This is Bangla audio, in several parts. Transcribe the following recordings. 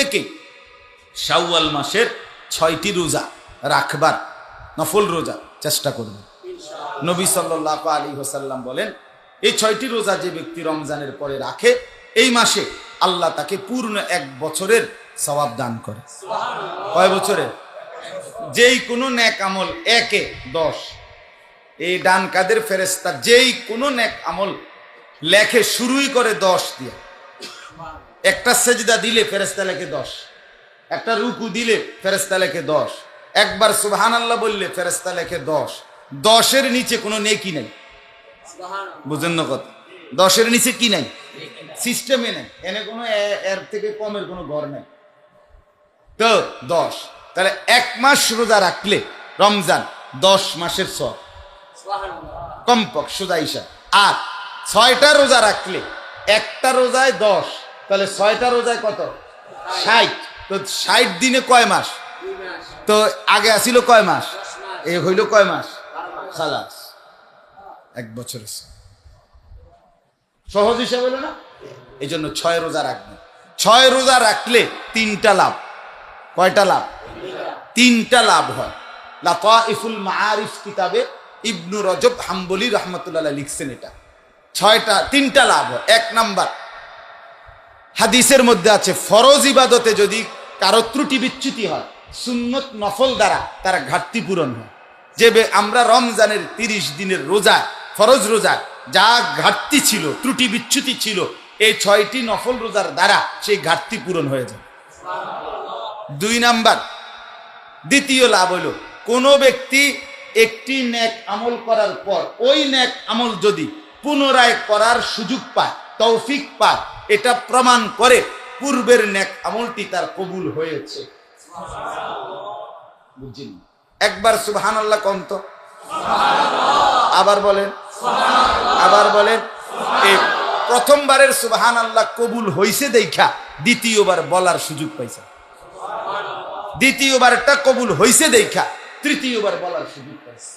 প্রত্যেকেই শাওয়াল মাসের 6টি রোজা রাখবার, নফল রোজা চেষ্টা করবে। নবী সাল্লাল্লাহু আলাইহি ওয়াসাল্লাম বলেন, এই 6টি রোজা যে ব্যক্তি রমজানের পরে রাখে, এই মাসে আল্লাহ তাকে পূর্ণ 1 বছরের সওয়াব দান করে। কয় বছরের? যেই কোনো নেক আমল 1-এ 10, এই ডান কাদের ফেরেশতা যেই কোনো নেক আমল লেখে শুরুই করে 10 দিয়ে। একটা সেজদা দিলে ফেরেশতা লেখে 10, একটা রুকু দিলে ফেরেশতা লেখে 10, একবার সুবহানাল্লাহ বললে ফেরেশতা লেখে 10। 10-এর নিচে কোনো নেকি নাই। বুঝেন না কথা? 10-এর নিচে কি নাই? সিস্টেমে নেই, এনে কোনো এর থেকে কমের কোনো ঘর নেই। তো 10, তাহলে 1 মাস রোজা রাখলে রমজান 10 মাসের সওয়াব কমপক্ষে সোজা হিসাব। আর 6টা রোজা রাখলে, একটা রোজায় 10, তাহলে 6টা রোজায় কত? 60। তো 60 দিনে কয় মাস? তো আগে আসিল কয় মাস? এ হইল কয় মাস? খালাস 1 বছরের। সহজ হিসাব হলো না? এই জন্য 6 রোজা রাখবেন। 6 রোজা রাখলে 3টা লাভ। কয়টা লাভ? 3টা লাভ হয়। লাতাইফুল মাআরিফ কিতাবে ইবনু রজব হাম্বলি রাহমাতুল্লাহ আলাইহি লিখছেন এটা। 3টা লাভ হয়। 1 নাম্বার, হাদিসের মধ্যে আছে ফরজ ইবাদতে যদি কারো ত্রুটি বিচ্যুতি হয়, সুন্নত নফল দ্বারা তার ঘাটতি পূরণ হয়। যে আমরা রমজানের 30 দিনের রোজা, ফরজ রোজা যা ঘাটতি ছিল, ত্রুটি বিচ্যুতি ছিল, এই 6টি নফল রোজার দ্বারা সেই ঘাটতি পূরণ হয়ে যায়। 2 নাম্বার, দ্বিতীয় লাভ হলো, কোনো ব্যক্তি একটি নেক আমল করার পর ওই নেক আমল যদি পুনরায় করার সুযোগ পায়, তৌফিক পায়, এটা প্রমাণ করে পূর্বের নেক আমলটি তার কবুল হয়েছে। বুঝছেন? একবার সুবহানাল্লাহ কোন তো, আবার বলেন, আবার বলেন। এই প্রথমবারের সুবহানাল্লাহ কবুল হইছে দেখা দ্বিতীয়বার বলার সুযোগ পাইছে। দ্বিতীয়বারটা কবুল হইছে দেখা তৃতীয়বার বলার সুযোগ পাইছে।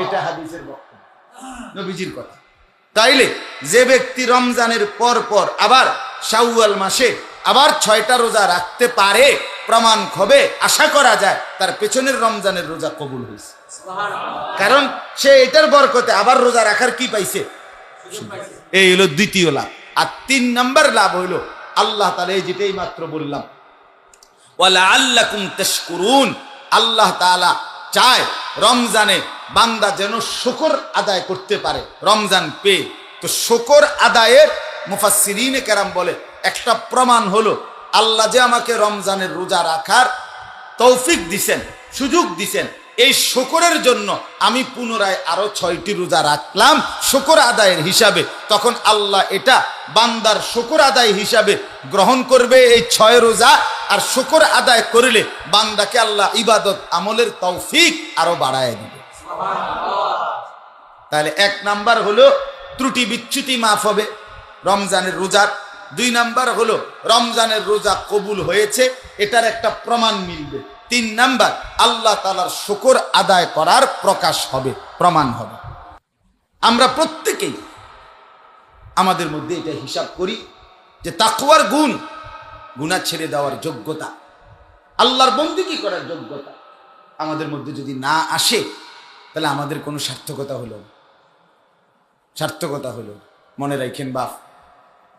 এটা হাদিসের বক্তব্য, নবীজির কথা। তাইলে যে ব্যক্তি রমজানের পর পর আবার শাওয়াল মাসে আবার 6টা রোজা রাখতে পারে, প্রমাণ হবে, আশা করা যায় তার পেছনের রমজানের রোজা কবুল হয়েছে। কারণ সে এটার বরকতে আবার রোজা রাখার কি পাইছে? এই হলো দ্বিতীয় লাভ। আর 3 নাম্বার লাভ হইল, আল্লাহ তাআলা যেটাই মাত্র বললাম, ওয়ালাআল্লাকুম তাশকুরুন, আল্লাহ তাআলা চায় রমজানে বান্দা যেন শুকর আদায় করতে পারে রমজান পেয়ে। তো শুকর আদায়ের মুফাসসিরিনে কেরাম বলে একটা প্রমাণ হলো, আল্লাহ যে আমাকে রমজানের রোজা রাখার তৌফিক দিছেন, সুযোগ দিছেন, এই শুকরের জন্য আমি পুনরায় আরো 6টি রোজা রাখলাম শুকর আদায়ের হিসাবে। তখন আল্লাহ এটা বান্দার শুকর আদায় হিসাবে গ্রহণ করবে এই 6 রোজা। আর শুকর আদায় করলে বান্দাকে আল্লাহ ইবাদত আমলের তৌফিক আরো বাড়ায় দিবে। তাহলে 1 নাম্বার হলো ত্রুটি বিচ্যুতি মাফ হবে রমজানের রোজার। 2 নাম্বার হলো রমজানের রোজা কবুল হয়েছে, এটার একটা প্রমাণ মিলবে। 3 নাম্বার, আল্লাহ তাআলার শুকর আদায় করার প্রকাশ হবে, প্রমাণ হবে। আমরা প্রত্যেকেই আমাদের মধ্যে এটা হিসাব করি যে তাকওয়ার গুণ, গুনাহ ছেড়ে দেওয়ার যোগ্যতা, আল্লাহর বন্দেগী করার যোগ্যতা আমাদের মধ্যে যদি না আসে, তাহলে আমাদের কোনো সার্থকতা হলো, সার্থকতা হলো। মনে রাখেন বাপ,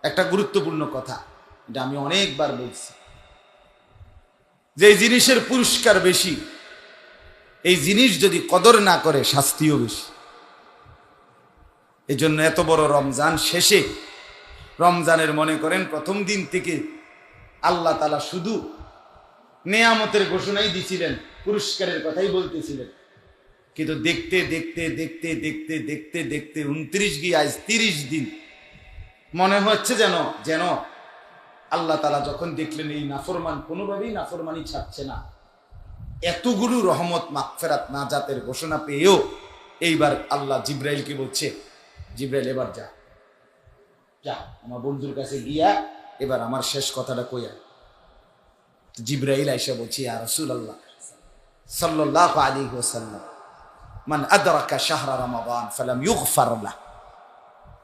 একটা গুরুত্বপূর্ণ কথা, এটা আমি অনেকবার বলছি, যে জিনিসের পুরস্কার বেশি, এই জিনিস যদি কদর না করে শাস্তিও বেশি। এই জন্য এত বড় রমজান শেষে, রমজানের মনে করেন প্রথম দিন থেকে আল্লাহ তাআলা শুধু নেয়ামতের ঘোষণাই দিছিলেন, পুরস্কারের কথাই বলতেছিলেন। কিন্তু দেখতে দেখতে দেখতে দেখতে দেখতে দেখতে 29 গিয়ে আজ 30 দিন, মনে হচ্ছে যেন যেন আল্লাহ তাআলা যখন দেখলেন এই নাফরমান কোনোভাবেই নাফরমানি ছাড়ছে না, এতগুলো রহমত মাগফিরাত নাজাতের ঘোষণা পেয়েও এইবার আল্লাহ জিব্রাইলকে বলছে, জিব্রাইল এবার যা যা আমার বন্ধুর কাছে গিয়া এবার আমার শেষ কথাটা কইয়া। জিব্রাইল আইসা বলছে, ইয়া রাসূলুল্লাহ সাল্লাল্লাহু আলাইহি ওয়াসাল্লাম, মান আদরাকা শাহরা রমাদান ফালাম ইউগফার লাহ,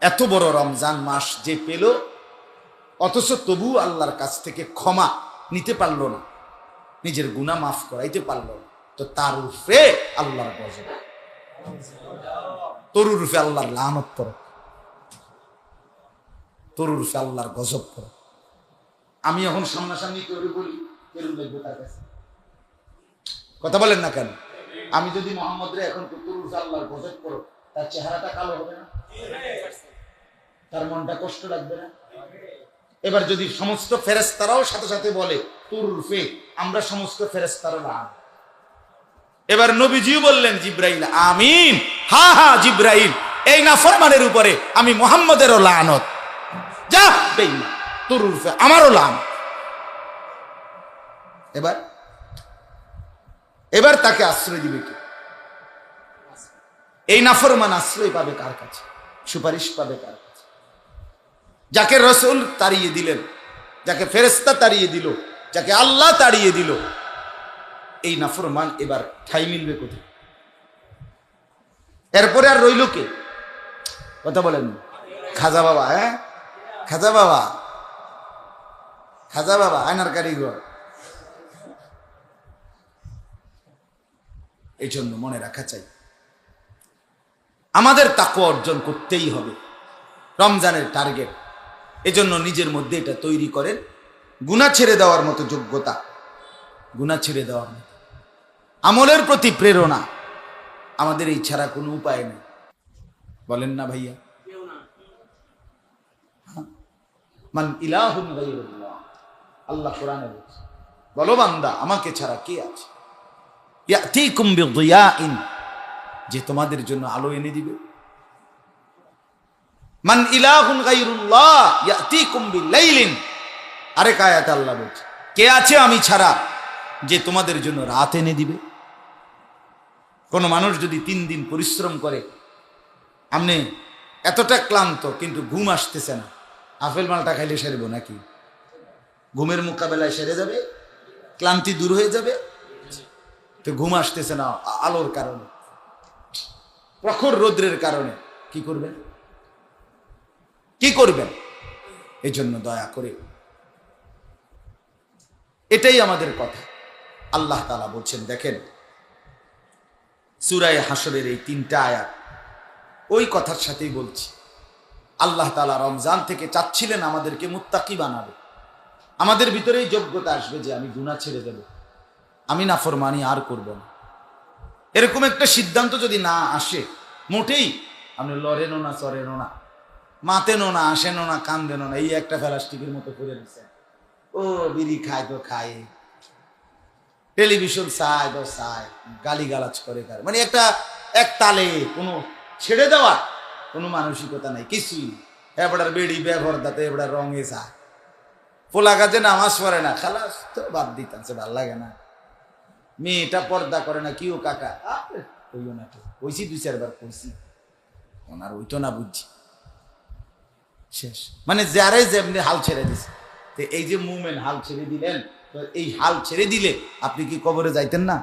এত বড় রমজান মাস যে পেল অথচ তবু আল্লাহর কাছ থেকে ক্ষমা নিতে পারলো না, নিজের গুনাহ মাফ করাইতে পারলো না, তো তার রূপে আল্লাহর গজব, তোর রূপে আল্লাহর লানত পড়ে, তোর রূপে আল্লাহর গজব পড়ে। আমি এখন সামনাসামনি করে বলি, কেরম দেখবো তার কাছে? কথা বলেন না কেন? আমি যদি মোহাম্মদ রে এখন তোর রূপে আল্লাহর গজব করো, তার চেহারাটা কালো হবে না? তার মনটা কষ্ট লাগবে না? এবার যদি সমস্ত ফেরেশতারাও সাথে সাথে বলে তোর রূপে, আমরা সমস্ত ফেরেশতারা লান। এবার নবীজিও বললেন জিব্রাইল আমিন, হা হা জিব্রাইল, এই নাফরমানের উপরে আমি মুহাম্মদেরও লানত, যা বেঈমান, তোর রূপে আমারও লান। এবার তাকে আশ্রয় দিবে কে? এই নাফরমান আশ্রয় পাবে কার কাছে? সুপারিশ পাবে কার কাছে? যাকে রাসূল তাড়িয়ে দিলেন, যাকে ফেরেশতা তাড়িয়ে দিল, যাকে আল্লাহ তাড়িয়ে দিল, এই নাফরমান এবার ঠাই মিলবে কোথায়? এরপরে আর রইল কে? কথা বলেন। খাজা বাবা, হ্যাঁ খাজা বাবা, খাজা বাবা আয়নার কারিগর। এই জন্য মনে রাখা চাই, আমাদের তাকওয়া অর্জন করতেই হবে, রমজানের টার্গেট। এজন্য নিজের মধ্যে এটা তৈরি করেন, গুনাহ ছেড়ে দেওয়ার মতো যোগ্যতা, গুনাহ ছেড়ে দেওয়ার মতো আমলের প্রতি প্রেরণা। আমাদের এই ছাড়া কোনো উপায় নেই, বলেন না ভাইয়া? মান ইলাহুন গায়রুল্লাহ, আল্লাহ কোরআনে বলছে, বলো বান্দা আমাকে ছাড়া কে আছে? ইয়াতিকুম বিদিয়াইন, যে তোমাদের জন্য আলো এনে দিবে। মান ইলাহুন গায়রুল্লাহ ইয়াতিকুম বিলাইলিন, আরেক আয়াতে আল্লাহ বলছে কে আছে আমি ছাড়া যে তোমাদের জন্য রাত এনে দিবে। কোন মানুষ যদি 3 দিন পরিশ্রম করে, আপনি এতটা ক্লান্ত কিন্তু ঘুম আসতেছে না, আপেল মালটা খাইলে সেরবো নাকি? ঘুমের মোকাবেলায় সেরে যাবে, ক্লান্তি দূর হয়ে যাবে। তো ঘুম আসতেছে না আলোর কারণে, প্রখর রৌদ্রের কারণে, কি করবেন? কি করবেন? এই জন্য দয়া করে, এটাই আমাদের কথা। আল্লাহ তাআলা বলছেন, দেখেন সূরা হাশরের এই 3টা আয়াত ওই কথার সাথেই বলছি। আল্লাহ তাআলা রমজান থেকে চাচ্ছিলেন আমাদেরকে মুত্তাকি বানাবে, আমাদের ভিতরেই যোগ্যতা আসবে যে আমি গুনাহ ছেড়ে দেব, আমি নাফরমানি আর করব না। এরকম একটা সিদ্ধান্ত যদি না আসে, মোটেই আপনি লড়েনও না, চড়েনও না, মাতেনও না, আসেনও না, কান্দেনও না, এই একটা প্লাস্টিকের মতো করে দিচ্ছেন। ও বিড়ি খায় তো খায়, টেলিভিশন চায় তো চায়, গালিগালাজ করে, মানে একটা এক তালে কোনো ছেড়ে দেওয়ার কোনো মানসিকতা নাই, কিছুই। এবার বেড়ি ব্যবহার দাতে এবার রঙে চায়, পোলা কাজে নামাজ পড়ে না, খালাস তো বাদ দিতে ভাল লাগে না। মেয়েটা পর্দা করে না, কিও কাকা ওইও না, কইছি 2-4 বার কইছি, ওনার ওইতো না, বুঝছি শেষ। মানে যারে যেমনি হাল ছেড়ে দিছে, তো এই যে মুমেন্ট হাল ছেড়ে দিলেন, এই হাল ছেড়ে দিলে আপনি কি কবরে যাইতেন না?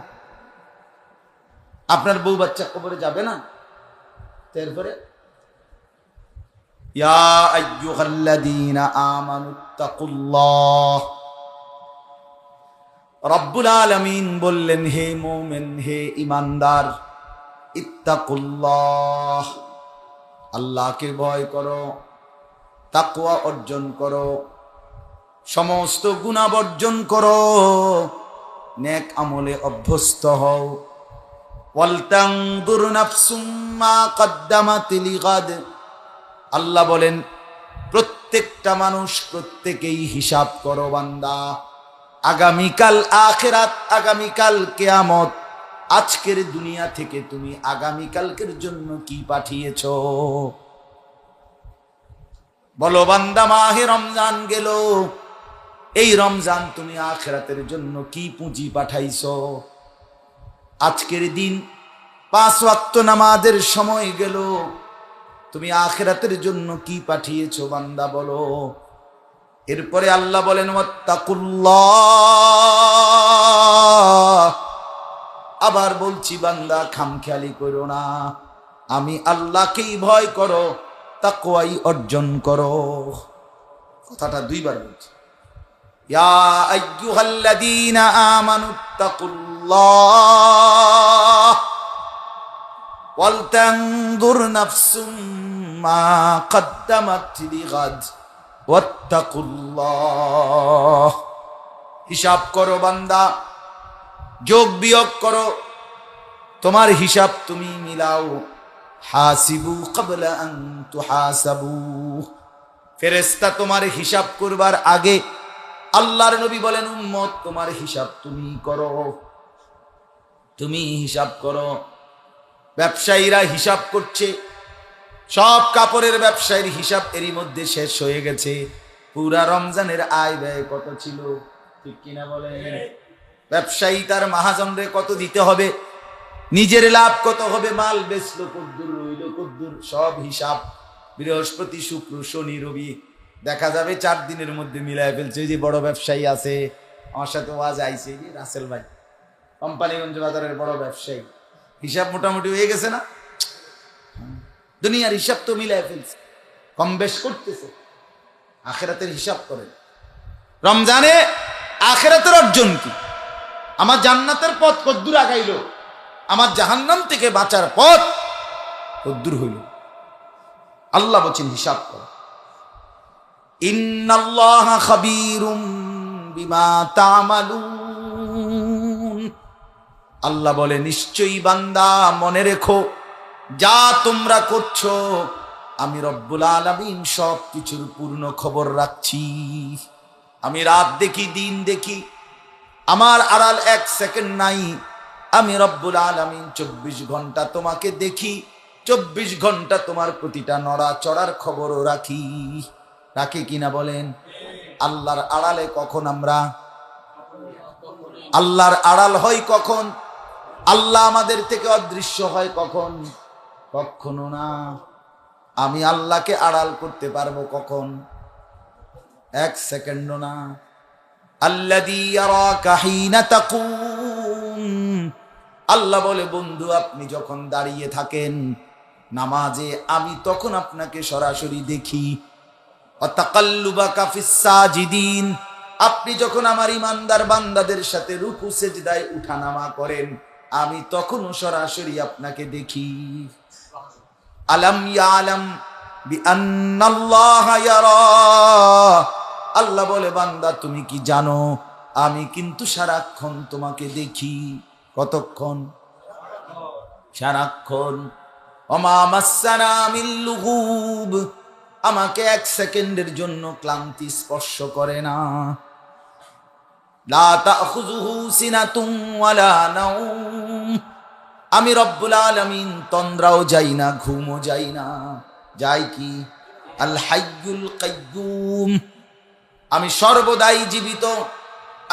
আপনার বউ বাচ্চা কবরে যাবে না? তারপরে ইয়া আইয়ুহাল্লাযীনা আমানুত্তাকুল্লাহ, রব্বুল আলামিন বললেন, হে মুমিন, হে ঈমানদার, ইত্তাকুল্লাহ, আল্লাহকে ভয় করো, তাকওয়া অর্জন করো, সমস্ত গুনাহ বর্জন করো, নেক আমলে অভ্যস্ত হও। ওয়ালতানজুর নাফসুম মা কদ্দামাত লিগাদ, আল্লাহ বলেন প্রত্যেকটা মানুষ প্রত্যেকেই হিসাব করো বান্দা, আগামীকাল আখিরাত, আগামীকাল কিয়ামত, আজকের দুনিয়া থেকে তুমি আগামীকালকের জন্য কি পাঠিয়েছো? বলো বান্দা, মাহে রমজান গেল, এই রমজান তুমি আখিরাতের জন্য কি পুঁজি পাঠাইছো? আজকের দিন 5 ওয়াক্ত নামাজের সময় গেল, তুমি আখিরাতের জন্য কি পাঠিয়েছো বান্দা বলো। এরপরে আল্লাহ বলেন ওয়াত্তাকুল্লাহ, আবার বলছি বান্দা খামখেয়ালি করো না, আমি আল্লাহকেই ভয় করো, তাকওয়াই অর্জন করো। কথাটা 2 বার বলছি, ইয়া আইয়ুহাল্লাযীনা আমানুত্তাকুল্লাহ ওয়াল তানজুর নাফসুম মা কদ্দামাত লিগাদ ওয়াত্তাকুল্লাহ। হিসাব করো বান্দা, যোগ বিয়োগ করো, তোমার হিসাব তুমি মিলাও। হাসিবু ক্বাবলা আন তুহাসাবু। ফেরেশতা তোমার হিসাব করবার আগে আল্লাহর নবী বলেন, উম্মত তোমার হিসাব তুমি করো, তুমি হিসাব করো। ব্যবসায়ীরা হিসাব করছে, সব কাপড়ের ব্যবসায়ীর হিসাব এরই মধ্যে শেষ হয়ে গেছে। পুরা রমজানের আয় ব্যয় কত ছিল, ঠিক কিনা বলেন? ব্যবসায়ী তার মহাজনরে কত দিতে হবে, নিজের লাভ কত হবে, মাল বেচলো কদ্দুর, রইল কদ্দুর, সব হিসাব। বৃহস্পতি শুক্র শনি রবি দেখা যাবে 4 দিনের মধ্যে মিলায় ফেলছে। যে বড় ব্যবসায়ী আছে, আমার সাথে ওয়াজ আইছে, রাসেল ভাই, কোম্পানিগঞ্জ বাজারের বড় ব্যবসায়ী, হিসাব মোটামুটি হয়ে গেছে না? দুনিয়ার হিসাব তো মিলায় ফেলছে, কম বেশ করতেছে। আখেরাতের হিসাব করেন। রমজানে আখেরাতের অর্জন কি? আমার জান্নাতের পথ কদ্দুর আগাইল, আমার জাহান্নাম থেকে বাঁচার পথ কদ্দুর হইল। আল্লাহ বলছেন হিসাব কর। ইন্নাল্লাহা খাবীরুম বিমা তা'মালুন। আল্লাহ বলে, নিশ্চয়ই বান্দা মনে রেখো, যা তোমরা করছো আমি রব্বুল আলামিন সব কিছুর পূর্ণ খবর রাখছি। আমি রাত দেখি, দিন দেখি, আমার আড়াল 1 সেকেন্ড নাই। আমি রব্বুল আলামিন 24 ঘন্টা তোমাকে দেখি, 24 ঘন্টা তোমার প্রতিটা নড়া চড়ার খবরও রাখি। রাখি কিনা বলেন? আল্লাহর আড়ালে কখন আমরা? আল্লাহর আড়াল হয় কখন? আল্লাহ আমাদের থেকে অদৃশ্য হয় কখন? কখনো না। আমি আল্লাহকে আড়াল করতে পারবো কখন? 1 সেকেন্ডও না। আল্লাযী ইয়ারাকা হিনা তাকুম। আল্লাহ বলে, বন্ধু আপনি যখন দাঁড়িয়ে থাকেন নামাজে, আমি তখন আপনাকে সরাসরি দেখি। ওয়া তাকাল্লুবাকা ফিস সাজিদিন। আপনি যখন আমার ইমানদার বান্দাদের সাথে রুকু সেজদায় উঠানামা করেন, আমি তখনও সরাসরি আপনাকে দেখি। আলাম ইয়ালাম বিআন্নাল্লাহা ইয়ারা। আল্লাহ বলে, বান্দা তুমি কি জানো আমি কিন্তু সারাক্ষণ তোমাকে দেখি। কতক্ষণ? সারাক্ষণ। ওমা মাসসানা মিন লুগুব। আমাকে 1 সেকেন্ডের জন্য ক্লান্তি স্পর্শ করে না। লা তাখুযুহু সিনাতুন ওয়ালা নাওম। আমি রব্বুল আলামিন তন্দ্রাও যাই না, ঘুমও যাই না। যাই কি? আল হাইয়ুল কাইয়্যুম। আমি সর্বদাই জীবিত,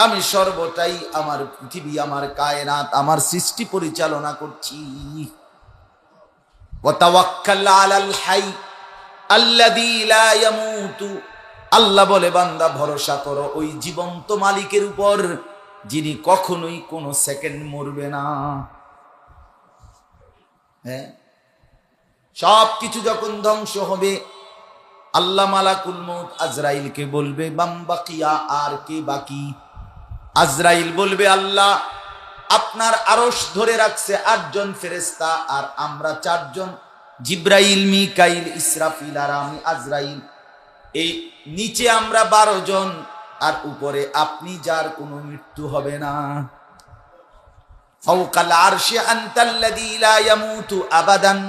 আমি সর্বদাই আমার পৃথিবী, আমার কায়নাত, আমার সৃষ্টি পরিচালনা করছি। ওয়া তাওয়াক্কাল আলাল হাই আল্লাযী লা ইয়ামুতু। আল্লাহ বলে, বান্দা ভরসা করো ওই জীবন্ত মালিকের উপর, যিনি কখনোই কোনো সেকেন্ড মরবে না। হ্যাঁ, সব কিছু যখন ধ্বংস হবে, আল্লাহ মালাকুল মউত আজরাইলকে বলবে, বাম বাকিয়া, আর কে বাকি? আজরাইল বলবে, আল্লাহ আপনার আরশ ধরে রাখছে 8 জন ফেরেশতা, আর আমরা 4 জন, জিব্রাইল, মিকাইল, ইসরাফিল আর আমি আজরাইল। এই নিচে আমরা 12 জন, আর উপরে আপনি, যার কোনো মৃত্যু হবে না। ফাওকাল আরশি আনতাল্লাযী লা ইয়ামুতু আবাদান।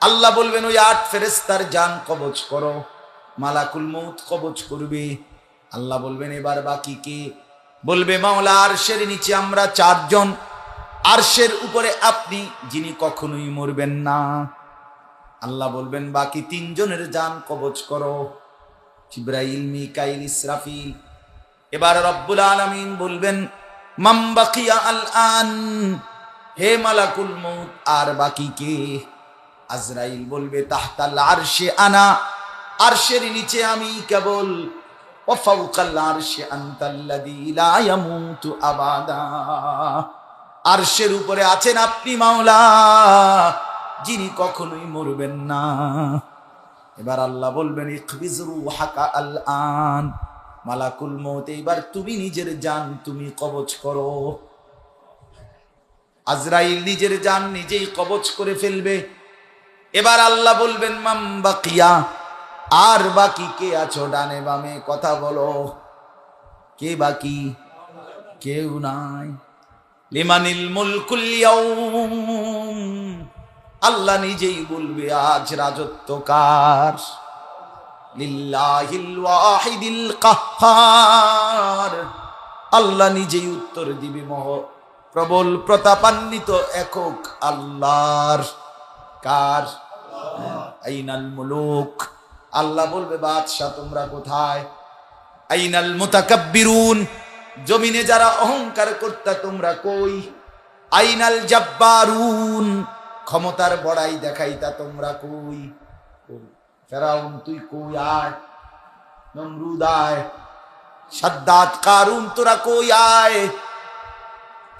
আল্লাহ বলবেন, ওই 8 ফেরেশতার জান কবজ করো। মালাকুল মউত কবজ করবে। আল্লাহ বলবেন, এবার বাকি কে? বলবে, মাওলা আরশের নিচে আমরা 4 জন, আরশের উপরে আপনি, যিনি কখনোই মরবেন না। আল্লাহ বলবেন, বাকি 3 জনের জান কবজ করো, জিবরাইল, মিকাইল, ইসরাফিল। এবার রব্বুল আলামিন বলবেন, মাম বাকিয়া আল আন। হে মালাকুল মউত, আর বাকি কে? আজরাইল বলবে, তাহতাল আরশে আনা। আরশের নিচে আমি কেবল। ওয়া ফাওকাল আরশি আনতাল্লাযী লা ইয়ামুতু আবাদা। আরশের উপরে আছেন আপনি মাওলা, যিনি কখনোই মরবেন না। এবার আল্লাহ বলবেন, ইকবিজ রূহাকা আল আন। মালাকুল মউত এবার তুমি নিজের জান তুমি কবজ করো। আজরাইল নিজের জান নিজেই কবজ করে ফেলবে। এবার আল্লাহ বলবেন মাম বাকিয়া, আর বাকি কে আছো ডানে বামে কথা বলো, কে বাকি? কেউ নাই। লিমানিল মুলকুল ইয়াউম, আল্লাহ নিজেই বলবে আজ রাজত্ব কার? লিল্লাহিল ওয়াহিদিল কাহ্হার, আল্লাহ নিজেই উত্তর দিবে প্রবল প্রতাপান্বিত একক আল্লাহর। কার? আইনাল মুলুক, আল্লাহ বলবে বাদশা তোমরা কোথায়? আইনাল মুতাকাব্বিরুন, জমিনে যারা অহংকার করতা তোমরা কই? আইনাল জাব্বারুন, ক্ষমতার বড়াই দেখাইতা তোমরা কই? ফেরাউন তুই কই আয়, নমরুদ আয়, সাদ্দাত কারুন তোরা কই আয়?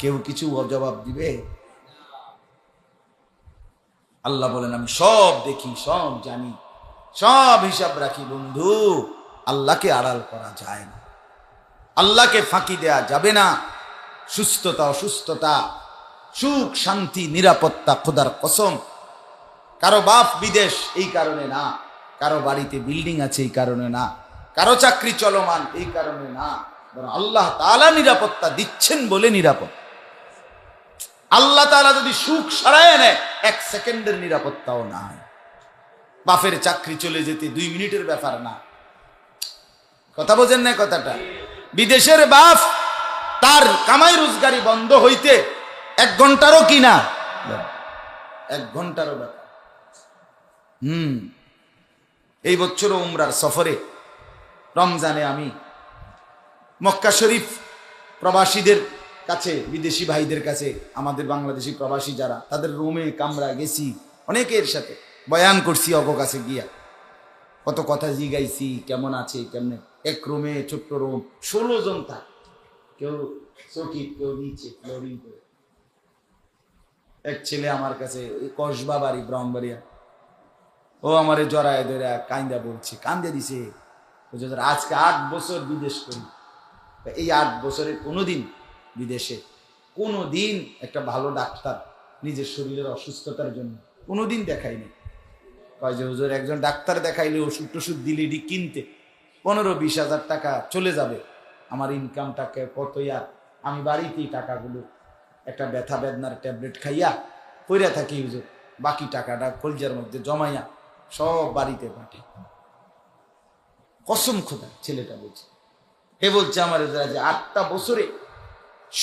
কেউ কিছু জবাব দিবে? আল্লাহ বলেন আমি সব দেখি, সব জানি, সব হিসাব রাখি। বন্ধু, আল্লাহকে আড়াল করা যায় না, আল্লাহকে ফাঁকি দেয়া যাবে না। সুস্থতা অসুস্থতা, সুখ শান্তি নিরাপত্তা খোদার কসম। কারো বাপ বিদেশ এই কারণে না, কারো বাড়িতে বিল্ডিং আছে এই কারণে না, কারো চাকরি চলমান এই কারণে না, বরং আল্লাহ তাআলা নিরাপত্তা দিচ্ছেন বলে নিরাপদ। আল্লাহ তাআলা যদি সুখ সরায় নেয়, এক সেকেন্ডের নিরাপত্তাও নাই। বাপের চাকরি চলে যেতে 2 মিনিটের ব্যাপার না। কথা বোঝেন না কথাটা? বিদেশের বাপ, তার কামাই রোজগারি বন্ধ হইতে 1 ঘন্টারও কি না, 1 ঘন্টারও ব্যাপার। এই বছরও উমরার সফরে রমজানে আমি মক্কা শরীফ প্রবাসীদের কাছে, বিদেশি ভাইদের কাছে, আমাদের বাংলাদেশি প্রবাসী যারা, তাদের রুমে কামরা গেছি, অনেকের সাথে বয়ান করছি। অগ কাছে গিয়া কত কথা জিগাইছি, কেমন আছে কেমনে। এক রুমে, ছোট্ট রুম, 16 জন থাক, কেউ চৌকি, কেউ নিচে ফ্লোরিং করে। এক ছেলে আমার কাছে, কসবা বাড়ি, ব্রাহ্মণবাড়িয়া, ও আমারে জড়ায় ধরে কান্দা বলছে, কান্দে দিছে। আজকে 8 বছর বিদেশ করি, এই 8 বছরে কোনোদিন বিদেশে কোনোদিন একটা ভালো ডাক্তার নিজের শরীরের অসুস্থতার জন্য কোনোদিন দেখাইনি। কয় যে হুজুর, একজন ডাক্তার দেখাইলে ওষুধ টষুধ দিলে কিনতে 15-20 হাজার টাকা চলে যাবে, আমার ইনকামটাকে কতই, আর আমি বাড়িতেই টাকাগুলো একটা ব্যথা বেদনার ট্যাবলেট খাইয়া পইরা থাকি হুজুর, বাকি টাকাটা কলজার মধ্যে জমাইয়া সব বাড়িতে পাঠে। কসম খোদা, ছেলেটা বলছে, হে বলছে আমার যে 8টা বছরে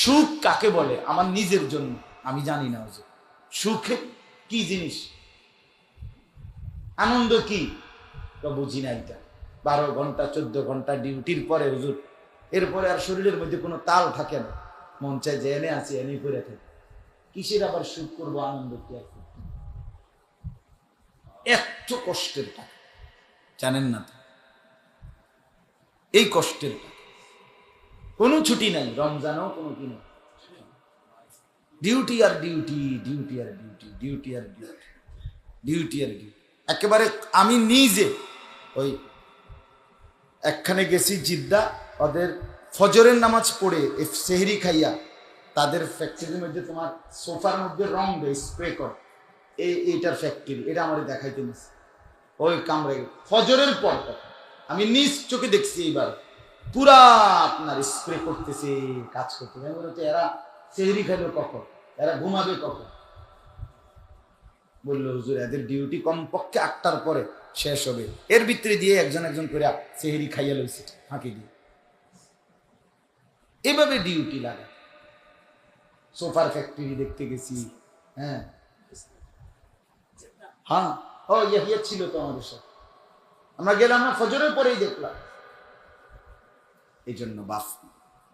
সুখ কাকে বলে আমার নিজের জন্য আমি জানি না হুজুর। সুখে কি জিনিস, আনন্দ কি বুঝি না। এটা 12 ঘন্টা 14 ঘন্টা ডিউটির পরে হুজুর, এরপরে আর শরীরের মধ্যে কোনো তাল থাকে না, মন চায় যে এনে আছে এনে করে থাকে। কিসের আবার সুখ করবো, আনন্দ কি? এত কষ্টের টাকা জানেন না তো, এই কষ্টের টাকা কোনো ছুটি নাই, রমজানও কোনো কি নেই, ডিউটি আর ডিউটি, ডিউটি আর ডিউটি, ডিউটি আর ডিউটি, ডিউটি আর ডিউটি। একেবারে আমি নিজে ওই একখানে গেছি জিদ্দা, ওদের ফজরের নামাজ পড়ে সেহরি খাইয়া, তাদের ফ্যাক্টরির মধ্যে তোমার সোফার মধ্যে রং দেয়, স্প্রে করে, এইটার ফ্যাক্টরি, এটা আমার দেখাইতে নিস। ওই কামড়ে ফজরের পর আমি নিজ চোখে দেখছি, এইবার পুরা আপনার স্প্রে করতেছে, কাজ করতেছে। এরা সেহরি খাইলো কখন, এরা ঘুমাবে কখন? বললো হুজুর এদের ডিউটি কমপক্ষে 8টার পরে শেষ হবে, এর ভিতরে দিয়ে একজন একজন করে সেহরি খাইয়া লইছে ফাঁকি দিয়ে। এভাবে ডিউটি লাগে। সোফার ফ্যাক্টরি দেখতে গেছি, হ্যাঁ হ্যাঁ, ও ইয়া ছিল তো আমাদের সাথে, আমরা গেলাম না, ফজরের পরেই দেখলাম। এই জন্য বাপ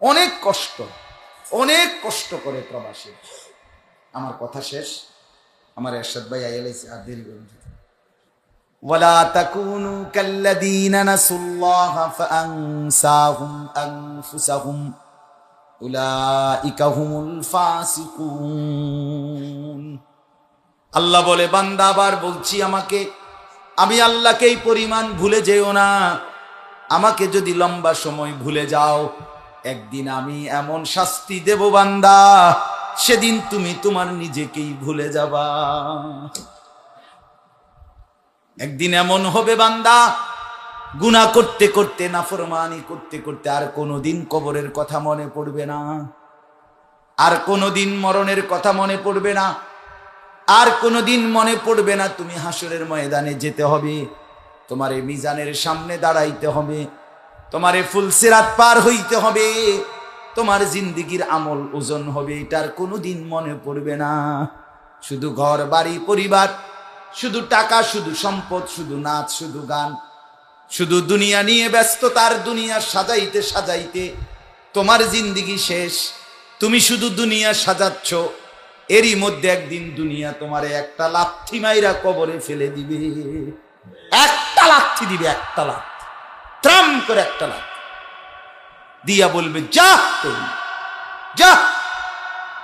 অনেক কষ্ট করে প্রবাসী। আমার কথা শেষ, আমার এরশাদ ভাই আইলাইছে, আর দেরি করুন। ওয়ালা তাকুনু কাল্লাযীনা নাসুল্লাহা ফাআনসাহুম আনফুসাহুম উলাইকা হুমুল ফাসিকুন। আল্লাহ বলে, বান্দা আবার বলছি, আমি আল্লাহকে এই পরিমাণ ভুলে যেও না আমাকে যদি লম্বা সময় ভুলে যাও, একদিন আমি এমন শাস্তি দেব বান্দা, সেদিন তুমি তোমার নিজেকেই ভুলে যাবা। একদিন এমন হবে বান্দা, গুনাহ করতে করতে, নাফরমানি করতে করতে আর কোনোদিন কবরের কথা মনে পড়বে না, আর কোনোদিন মরণের কথা মনে পড়বে না, আর কোনোদিন মনে পড়বে না তুমি হাসরের ময়দানে যেতে হবে, তোমারে মিজানের সামনে দাঁড়াইতে হবে, তোমারে ফুলসিরাত পার হইতে হবে, তোমার জিন্দেগির আমল ওজন হবে, এটার কোনোদিন মনে পড়বে না। শুধু ঘর বাড়ি পরিবার, শুধু টাকা, শুধু সম্পদ, শুধু নাচ, শুধু গান, শুধু দুনিয়া নিয়ে ব্যস্ততার দুনিয়া সাজাইতে সাজাইতে তোমার জিন্দেগি শেষ। তুমি শুধু দুনিয়া সাজাচ্ছ, এরই মধ্যে একদিন দুনিয়া তোমারে একটা লাথি মাইরা কবরে ফেলে দিবে। একটা লাথি দিবে, একটা লাথি, ত্রাম করে একটা লাথি দিয়া বলবে, যা তুই যা,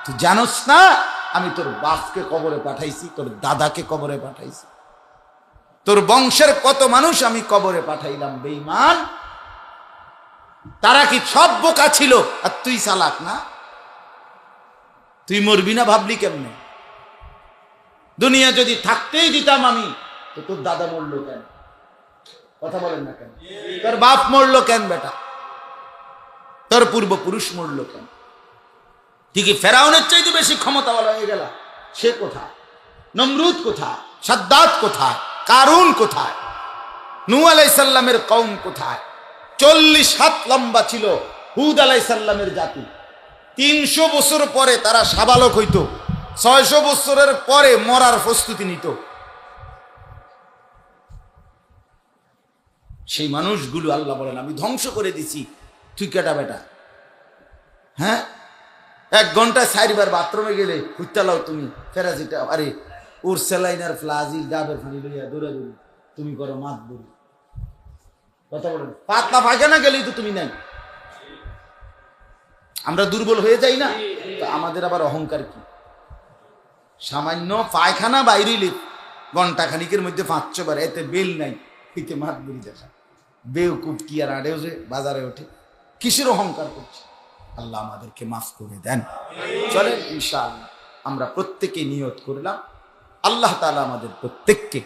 তুই জানোস না আমি তোর বাপকে কবরে পাঠাইছি, তোর দাদাকে কবরে পাঠাইছি, তোর বংশের কত মানুষ আমি কবরে পাঠাইলাম। বেঈমান, তারা কি সব বোকা ছিল আর তুই চালাক না? তুই মরবি না ভাবলি কেমনে? দুনিয়া যদি থাকতেই দিতাম আমি, তো তোর দাদা মরলো কেন? কথা বলেন না কেন? তোর বাপ মরলো কেন বেটা? তোর পূর্বপুরুষ মরলো কেন? ঠিকই ফেরাউনের চাইতে বেশি ক্ষমতাওয়ালা হয়ে গেল, সে কোথায়? নমরুদ কোথায়? সাদ্দাত কোথায়? কারুন কোথায়? নূহ আলাইহিস সালামের কওম কোথায়? 40 হাত লম্বা ছিল হুদ আলাইহিস সালামের জাতি। 300 বছর পরে তারা সাবালক হইতো, 600 বছরের পরে মরার প্রস্তুতি নিত। সেই মানুষগুলো আল্লাহ বলেন আমি ধ্বংস করে দিছি। তুই কেটা বেটা? হ্যাঁ, 1 ঘন্টায় 4 বার বাথরুমে গেলে হুইতালাও তুমি ফেরাজিটা, আরে ওর স্যালাইনার ফ্লাজিল ডাবের পানি লইয়া দৌড়াদৌড়ি, তুমি করো মাত দৌড়ি। কথা বলেন, পাতলা পায়খানা গেলেই তো তুমি নাই। আমরা দুর্বল হয়ে যাই না? তো আমাদের আবার অহংকার কি? সামান্য পায়খানা বাইরেইলে ঘন্টা খানিকের মধ্যে 500 বার, এতে বেল নাই, এতে মাত দৌড়ি দেখা। বেউকুব কি আর আড়েও যে বাজারে ওঠে, কিসের অহংকার করছে? আল্লাহ আমাদেরকে মাফ করে দেন। চলেন ইনশাআল্লাহ আমরা প্রত্যেকে নিয়ত করলাম, আল্লাহ তাআলা আমাদের প্রত্যেককে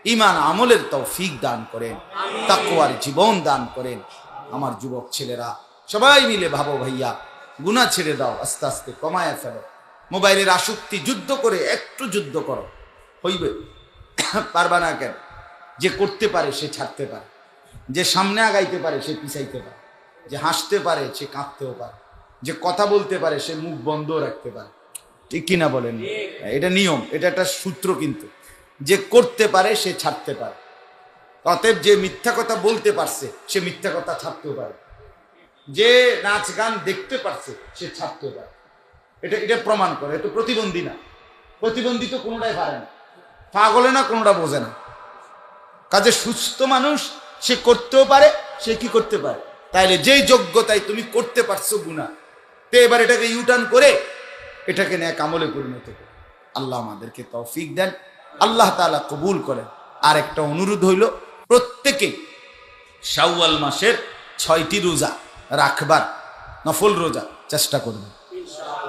ঈমান আমলের তৌফিক দান করেন, তাকওয়ার জীবন দান করেন। আমার যুবক ছেলেরা সবাই মিলে ভাবো, ভাইয়া গুনাহ ছেড়ে দাও, আস্তে আস্তে কমায় ফেলো। মোবাইলের আসক্তি যুদ্ধ করে একটু যুদ্ধ করো, হইবে? পারবা না কেন? যে করতে পারে সে ছাড়তে পারে, যে সামনে আগাইতে পারে সে পিছাইতে পারে, যে হাসতে পারে সে কাঁদতেও পারে, যে কথা বলতে পারে সে মুখ বন্ধ রাখতে পারে। ঠিক কিনা বলেন? এটা নিয়ম, এটা একটা সূত্র। কিন্তু যে করতে পারে সে ছাড়তে পারে। অতএব যে মিথ্যা কথা বলতে পারছে সে মিথ্যা কথা ছাড়তেও পারে, যে নাচ গান দেখতে পারছে সে ছাড়তেও পারে। এটা প্রমাণ করে। এটা প্রতিবন্ধী না, প্রতিবন্ধী তো কোনোটাই পারে না, পাগলে না কোনোটা বোঝে না। কাজে সুস্থ মানুষ সে করতেও পারে, সে কি করতে পারে। তাইলে যেই যোগ্যতায় তুমি করতে পারছো গুনাহ, তো এবার এটাকে ইউটার্ন করে এটাকে নেক আমলে পরিণত করে। আল্লাহ আমাদেরকে তৌফিক দেন, আল্লাহ তাআলা কবুল করেন। আর একটা অনুরোধ হইল, প্রত্যেকে শাওয়াল মাসের 6টি রোজা রাখবার, নফল রোজা চেষ্টা করবেন।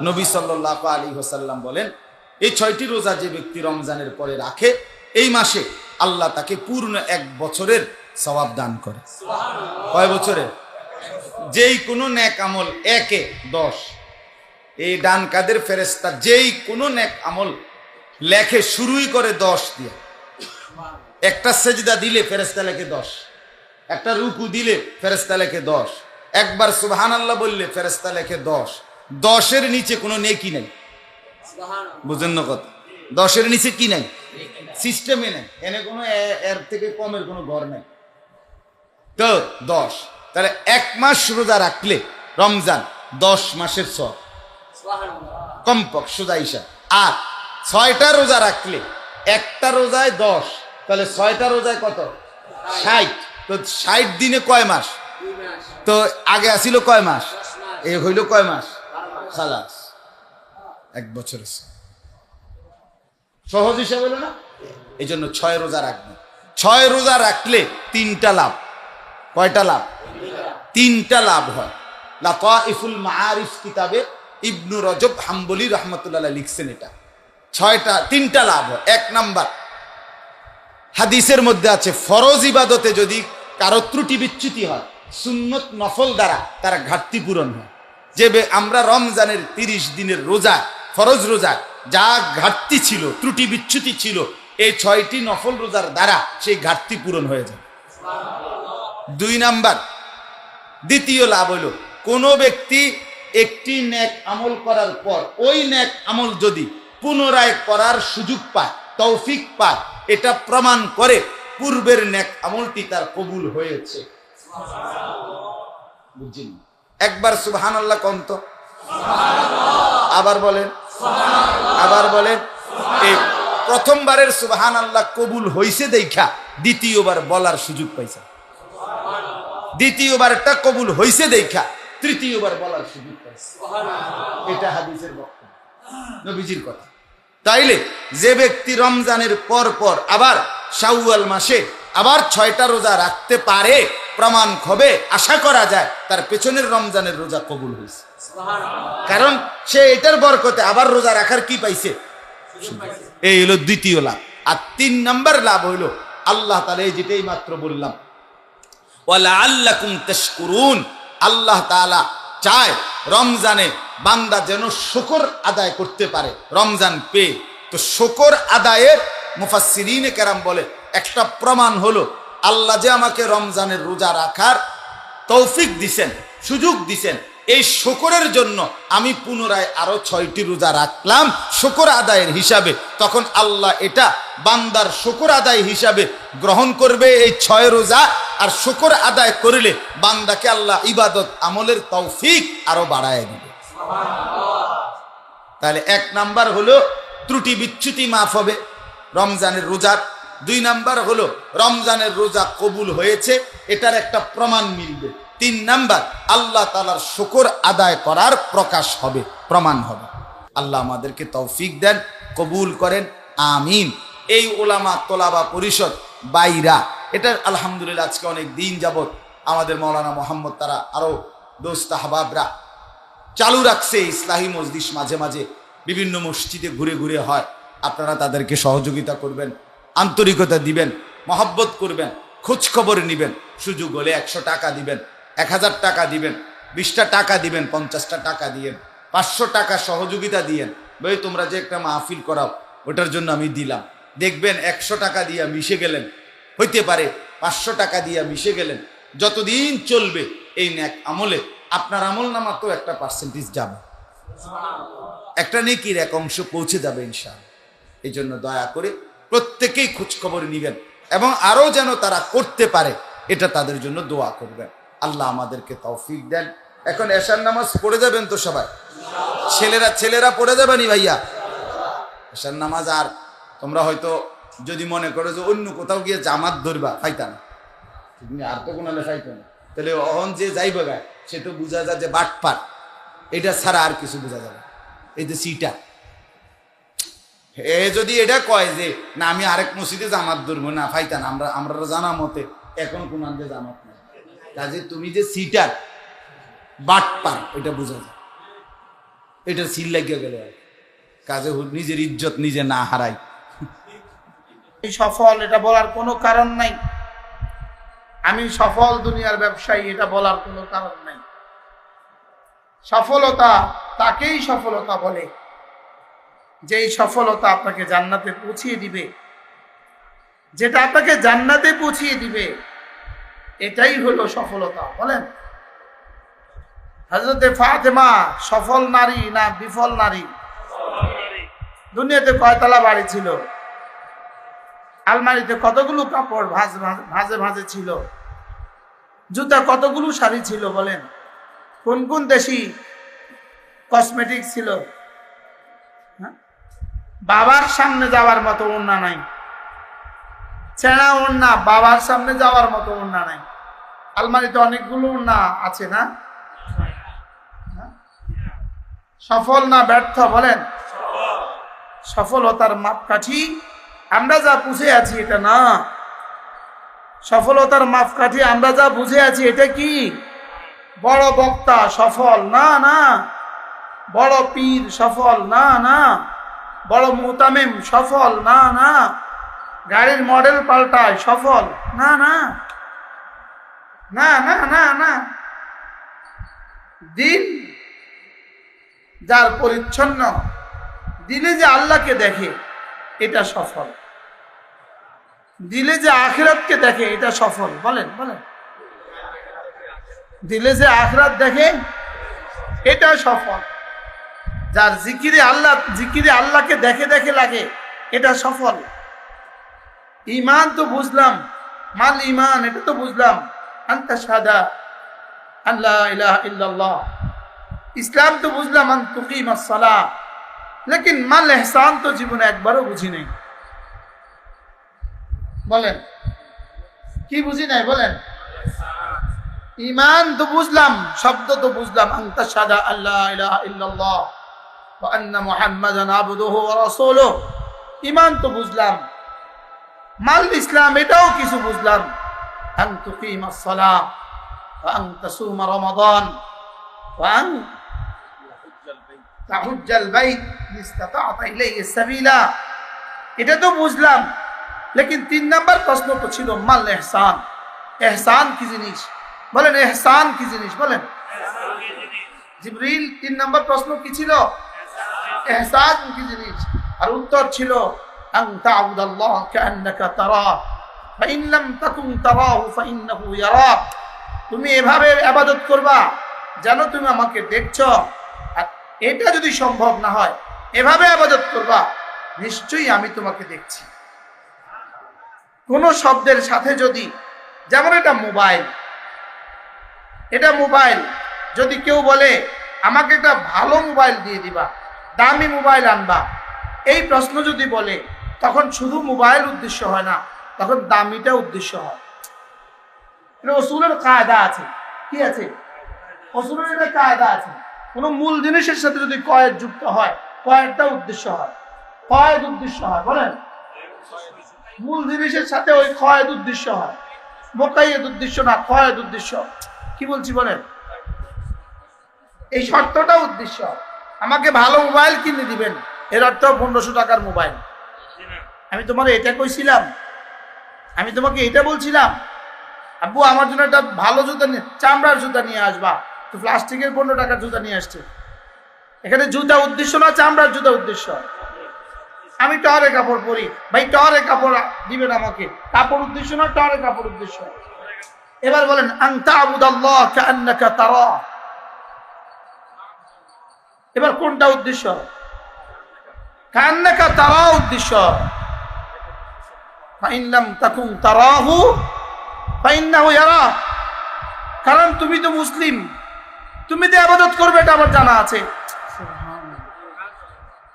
নবী সাল্লাল্লাহু আলাইহি ওয়াসাল্লাম বলেন, এই 6টি রোজা যে ব্যক্তি রমজানের পরে রাখে, এই মাসে আল্লাহ তাকে পূর্ণ 1 বছরের সওয়াব দান করে। কয় বছরে? যেই কোনো নেক আমল 1-এ 10। এই ডান কাদের ফেরেশতা যেই কোনো নেক আমল লেখে শুরুই করে 10 দিয়ে। একটা সেজদা দিলে ফেরেশতা লেখে 10, একটা রুকু দিলে ফেরেশতা লেখে 10, একবার সুবহানাল্লাহ বললে ফেরেশতা লেখে 10। 10-এর নিচে কোনো নেকি নাই। বুঝেন না কথা? 10-এর নিচে কি নাই? সিস্টেমে নাই, এনে কোনো এর থেকে কমের কোনো ঘর নাই। তো 10, তাহলে 1 মাস রোজা রাখলে রমজান 10 মাসের সওয়াব কমপক্ষে সোজা হিসাব। আর 6টা রোজা রাখলে, একটা রোজায় 10, তাহলে 6টা রোজায় কত? 60। তো 60 দিনে কয় মাস? তো আগে আসিল কয় মাস? এ হইল কয় মাস? খালাস 1 বছর। সহজ হিসাব হলো না? এই জন্য 6 রোজা রাখবেন। 6 রোজা রাখলে 3টা লাভ। কয়টা লাভ? তিনটা লাভ হয়। লাতাইফুল মাআরিফ কিতাবে ইবনু রজব হাম্বলি রাহমাতুল্লাহ লিখছেন এটা। তিনটা লাভ হয়। এক নাম্বার, হাদিসের মধ্যে আছে ফরজ ইবাদতে যদি কারো ত্রুটি বিচ্যুতি হয়, সুন্নত নফল দ্বারা তার ঘাটতি পূরণ হয়। যে আমরা রমজানের 30 দিনের রোজা, ফরজ রোজা যা ঘাটতি ছিল, ত্রুটি বিচ্যুতি ছিল, এই 6টি নফল রোজার দ্বারা সেই ঘাটতি পূরণ হয়ে যায়। 2 নাম্বার, দ্বিতীয় লাভ হলো কোন ব্যক্তি একটি নেক আমল করার পর ওই নেক আমল যদি পুনরায় করার সুযোগ পায়, তৌফিক পায়, এটা প্রমাণ করে পূর্বের নেক আমলটি তার কবুল হয়েছে। বুঝছেন? একবার সুবহানাল্লাহ কন্ত, আবার বলেন, আবার বলেন। এই প্রথমবারের সুবহানাল্লাহ কবুল হইছে দেখা দ্বিতীয়বার বলার সুযোগ পাইছে, দ্বিতীয়বারটা কবুল হইছে দেখা তৃতীয়বার বলার সুযোগ পাইছে। এটা হাদিসের বক্তব্য, নবীজির কথা। তাইলে যে ব্যক্তি রমজানের পর পর আবার শাওয়াল মাসে আবার 6টা রোজা রাখতে পারে, প্রমাণ হবে, আশা করা যায় তার পেছনের রমজানের রোজা কবুল হয়েছে। কারণ সে এটার বরকতে আবার রোজা রাখার কি পাইছে। এই হলো দ্বিতীয় লাভ। আর 3 নাম্বার লাভ হইল আল্লাহ তাআলা, এই যেটাই মাত্র বললাম, ওয়ালাআল্লাকুম তাশকুরুন। আল্লাহ তাআলা চায় রমজানে বান্দা যেন শুকর আদায় করতে পারে রমজান পেয়ে। তো শুকর আদায়ের মুফাসসিরিনে কেরাম বলে একটা প্রমাণ হলো আল্লাহ যে আমাকে রমজানের রোজা রাখার তৌফিক দিছেন, সুযোগ দিছেন, এই শুকরের জন্য আমি পুনরায় আরো 6টি রোজা রাখলাম শুকর আদায়ের হিসাবে। তখন আল্লাহ এটা বান্দার শুকর আদায় হিসাবে গ্রহণ করবে এই 6 রোজা। আর শুকর আদায় করলে বান্দাকে আল্লাহ ইবাদত আমলের তৌফিক আরো বাড়ায় দিবে। তাহলে 1 নাম্বার হলো ত্রুটি বিচ্যুতি মাফ হবে রমজানের রোজার। 2 নাম্বার হলো রমজানের রোজা কবুল হয়েছে, এটার একটা প্রমাণ মিলবে। 3 নাম্বার, আল্লাহ তাআলার শুকর আদায় করার প্রকাশ হবে, প্রমাণ হবে। আল্লাহ আমাদেরকে তৌফিক দেন, কবুল করেন, আমিন। এই ওলামা তোলাবা পরিষদ বাইরা, এটা আলহামদুলিল্লাহ আজকে অনেক দিন যাবত আমাদের মাওলানা মোহাম্মদ তারা আরো দোস্ত আহবাবরা চালু রাখছে। ইসলাহি মজলিস মাঝে মাঝে বিভিন্ন মসজিদে ঘুরে ঘুরে হয়। আপনারা তাদেরকে সহযোগিতা করবেন, আন্তরিকতা দিবেন, মহব্বত করবেন, খোঁজ খবর নিবেন। সুযোগ হলে 100 টাকা দিবেন, 1000 টাকা দিবেন, 20টা টাকা দিবেন, 50টা টাকা দিয়েন, 500 টাকা সহযোগিতা দিয়েন। ভাই তোমরা যে একটা মাহফিল করাও ওটার জন্য আমি দিলাম। দেখবেন 100 টাকা দিয়ে মিশে গেলেন, হইতে পারে 500 টাকা দিয়ে মিশে গেলেন। যতদিন চলবে এই নেক আমলে আপনার আমল নামা তো একটা পার্সেন্টেজ যাবে, একটা নেকির এক অংশ পৌঁছে যাবে ইনশাআল্লাহ। এই জন্য দয়া করে প্রত্যেকেই খোঁজ খবর নিবেন এবং আরো যেন তারা করতে পারে এটা তাদের জন্য দোয়া করবেন। আল্লাহ আমাদেরকে তৌফিক দেন। এখন এশার নামাজ পড়ে যাবেন তো সবাই, ছেলেরা পড়ে যাবেনি ভাইয়া এশার নামাজ। আর তোমরা হয়তো যদি মনে করো যে অন্য কোথাও গিয়ে জামাত ধরবা, ফাইতা না, আর তো কোনো ফাইতো না, তাহলে অহন যে যাইবে গায় সে তো বোঝা যায় যে বাটপার, এটা ছাড়া আর কিছু বোঝা যাবে। এই যে সিটা যদি এটা কয় যে না আমি আরেক মসজিদে জামাত ধরবো না, ফাইতা না, আমরা জানা মতে এখন কোন আনতে জামাত না, কাজে তুমি যে সিটার বাটপার এটা বোঝা যায়। এটা সিল লাগিয়ে গেল, কাজে নিজের ইজ্জত নিজে না হারাই। সফল এটা বলার কোনো কারণ নাই, আমি সফল দুনিয়ার ব্যবসায়ী এটা বলার কোনো কারণ নাই। সফলতা তাকেই সফলতা বলে যেই সফলতা আপনাকে জান্নাতে পৌঁছিয়ে দিবে। যেটা আপনাকে জান্নাতে পৌঁছিয়ে দিবে এটাই হলো সফলতা। বলেন হযরতে ফাতেমা সফল নারী না বিফল নারী? দুনিয়াতে কয়তলা বাড়ি ছিল, আলমারিতে কতগুলো কাপড় ভাঁজে ভাঁজে ছিল, জুতা কতগুলো শাড়ি ছিল, বলেন কোন কোন দেশি কসমেটিক ছিল। বাবার সামনে যাওয়ার মতো ওড়না নাই, ছেঁড়া ওড়না, বাবার সামনে যাওয়ার মতো ওড়না নাই। আলমারিতে অনেকগুলো ওড়না আছে না? সফল না ব্যর্থ? বলেন সফলতার মাপকাঠি আমরা যা পুষে আছি এটা না, সফলতার মাপকাঠি আমরা যা বুঝে আছি এটা কি বড় বক্তা সফল না, না বড় পীর সফল না, না বড় মুতামিম সফল না, না গাড়ির মডেল পাল্টায় সফল না, না না না না না দিন যার পরিচ্ছন্ন, দিলে যে আল্লাহকে দেখে এটা সফল, দিলে যে আখিরাতকে দেখে এটা সফল। বলেন বলেন, দিলে যে আখিরাত দেখে এটা সফল। যার জিকিরে আল্লাহকে দেখে দেখে লাগে এটা সফল। ঈমান তো বুঝলাম, মাল ঈমান এটা তো বুঝলাম, আনতা শাহাদা আল্লা ইলাহা ইল্লাল্লাহ। ইসলাম তো বুঝলাম, আন তুকিমাস সালাহ, লেকিন মাল ইহসান তো জীবনে একবারও বুঝি নাই। বলেন কি বুঝি নাই? বলেন ঈমান তো বুঝলাম, শব্দ তো বুঝলাম, আনতা শাহাদা আল্লা ইলাহা ইল্লাল্লাহ ওয়া আন্না মুহাম্মাদান আবদুহু ওয়া রাসূলুহু। ঈমান তো বুঝলাম, মাল ইসলাম এটাও কিছু বুঝলাম, আন তুকিমাস সালাহ ওয়া আন তাসুমা রমাদান ওয়া আন তাহুজ্জাল বাইত ইসতাতা'তা ইলাইহি সাবিলা, এটা তো বুঝলাম। লেকিন 3 নাম্বার প্রশ্ন তো ছিল মাল ইহসান। ইহসান কি জিনিস? বলেন ইহসান কি জিনিস? বলেন। জিবরিল 3 নাম্বার প্রশ্ন কি ছিল? ইহসান কি জিনিস? আর উত্তর ছিল আন তা'বুদাল্লাহ কাআন্নাকা তারাহ ফাইন লাম তাকুন তারাহু ফাইন্নাহু ইয়ারাক। তুমি এভাবে ইবাদত করবা যেন তুমি আমাকে দেখছো, আর এটা যদি সম্ভব না হয় এভাবে ইবাদত করবা নিশ্চয়ই আমি তোমাকে দেখছি। কোন শব্দের সাথে যদি, যেমন এটা মোবাইল, এটা মোবাইল, যদি কেউ বলে আমাকে একটা ভালো মোবাইল দিয়ে দিবা, দামি মোবাইল আনবা, এই প্রশ্ন যদি বলে, তখন শুধু মোবাইল উদ্দেশ্য হয় না, তখন দামিটা উদ্দেশ্য হয়। এটা উসুলের কায়দা আছে। কি আছে? উসুলের একটা কায়দা আছে। কোন মূল জিনিসের সাথে যদি কয়েদ যুক্ত হয়, কয়েদটা উদ্দেশ্য হয়, কয়েদ উদ্দেশ্য হয়। বলেন মূল জিনিসের সাথে ওই কয়েদ উদ্দেশ্য হয়, মোকাইয়েদ উদ্দেশ্য না, কয়েদ উদ্দেশ্য। কি বলছি বলেন? এই শর্তটা উদ্দেশ্য। আমাকে ভালো মোবাইল কিনে দিবেন, এর অর্থ 1500 টাকার মোবাইল। আমি তোমার এটা কইছিলাম, আমি তোমাকে এটা বলছিলাম আব্বু আমার জন্য একটা ভালো জুতা নিয়ে, চামড়ার জুতা নিয়ে আসবা, তো প্লাস্টিকের 15 টাকার জুতা নিয়ে আসছে। এখানে জুতা উদ্দেশ্য না, চামড়ার জুতা উদ্দেশ্য। আমি টরে কাপড় পরি, ভাই টরে কাপড় দিবেন আমাকে, কাপড় উদ্দেশ্য না, টরে কাপড় উদ্দেশ্য। এবার বলেন আন তা'বুদাল্লাহ কাআন্নাকা তারাহ, এবার কোনটা উদ্দেশ্য? কাআন্নাকা তারাহ উদ্দেশ্য। ফাইন লাম তাকুন তারাহু ফাইন্নাহু ইয়ারাক। কারণ তুমি তো মুসলিম, তুমি তো ইবাদত করবে এটা আমার জানা আছে।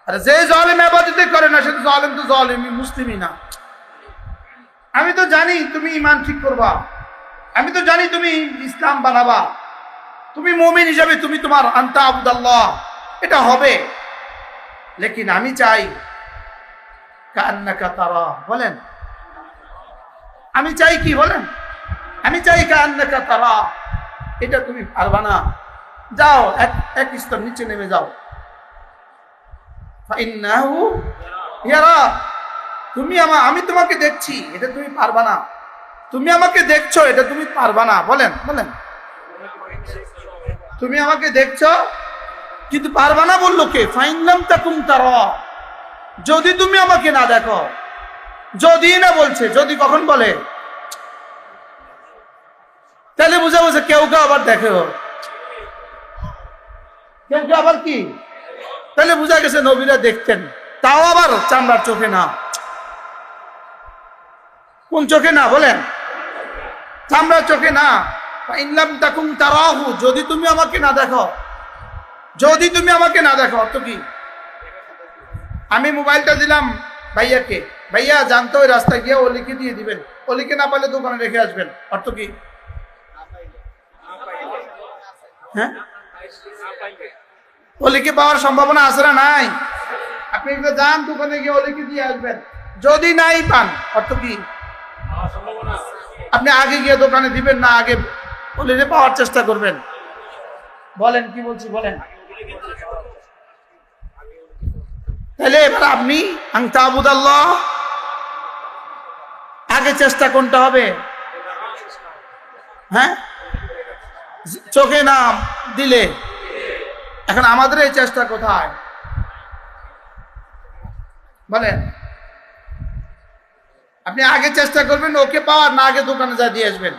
আর যে জালেম ইবাদত করে না সে তো জালেম, তো জালেমই, মুসলিমই না। আমি তো জানি তুমি ঈমান ঠিক করবা, আমি তো জানি তুমি ইসলাম বানাবা, তুমি মুমিন হিসাবে তুমি তোমার আন তা'বুদাল্লাহ এটা হবে। লেকিন আমি চাই কাআন্নাকা তারাহ। বলেন আমি চাই কি? বলেন আমি চাই কাআন্নাকা তারাহ। এটা তুমি পারবা না, যাও এক স্তর নিচে নেমে যাও। ফাইন্নাহু ইয়ারাক, তুমি আমি তোমাকে দেখছি, এটা তুমি পারবা না। তুমি আমাকে দেখছো, এটা তুমি পারবা না। বলেন বলেন তুমি আমাকে দেখছো কিন্তু পারবা না বললো কে? ফাইন লাম তাকুন তারাহ, যদি তুমি আমাকে না দেখো। যদি না বলছে, যদি কখন বলে? তাহলে বুঝা বলছে কেউ কেউ আবার দেখে, কেউ কেউ আবার কি, তাহলে বুঝা গেছে নবীরা দেখতেন, তাও আবার চামড়ার চোখে না। কোন চোখে না? বলেন চামড়ার চোখে না। ফাইন লাম তাকুন তারাহু, যদি তুমি আমাকে না দেখো, যদি তুমি আমাকে না দেখো। অর্থ কি? আমি মোবাইলটা দিলাম ভাইয়াকে, ভাইয়া জানতো ওই রাস্তায় গিয়ে অলিকে দিয়ে দিবেন, অলিকে না পারলে দোকানে রেখে আসবেন। অর্থ কি? হ্যাঁ, অলিকে পাওয়ার সম্ভাবনা আছে না নাই? আপনি যান দোকানে গিয়ে অলিকে দিয়ে আসবেন, যদি নাই পান অর্থ কি? আপনি আগে গিয়ে দোকানে দিবেন না আগে বলে পাওয়ার চেষ্টা করবেন? বলেন, কি বলছি বলেন। তাহলে এবার আপনি আনতাবুদাল্লাহ, আগে চেষ্টা কোনটা হবে? হ্যাঁ, চোখে নাম দিলে। এখন আমাদের এই চেষ্টা কোথায় বলেন? আপনি আগে চেষ্টা করবেন ওকে পাওয়ার, না আগে দোকানে যা দিয়ে আসবেন?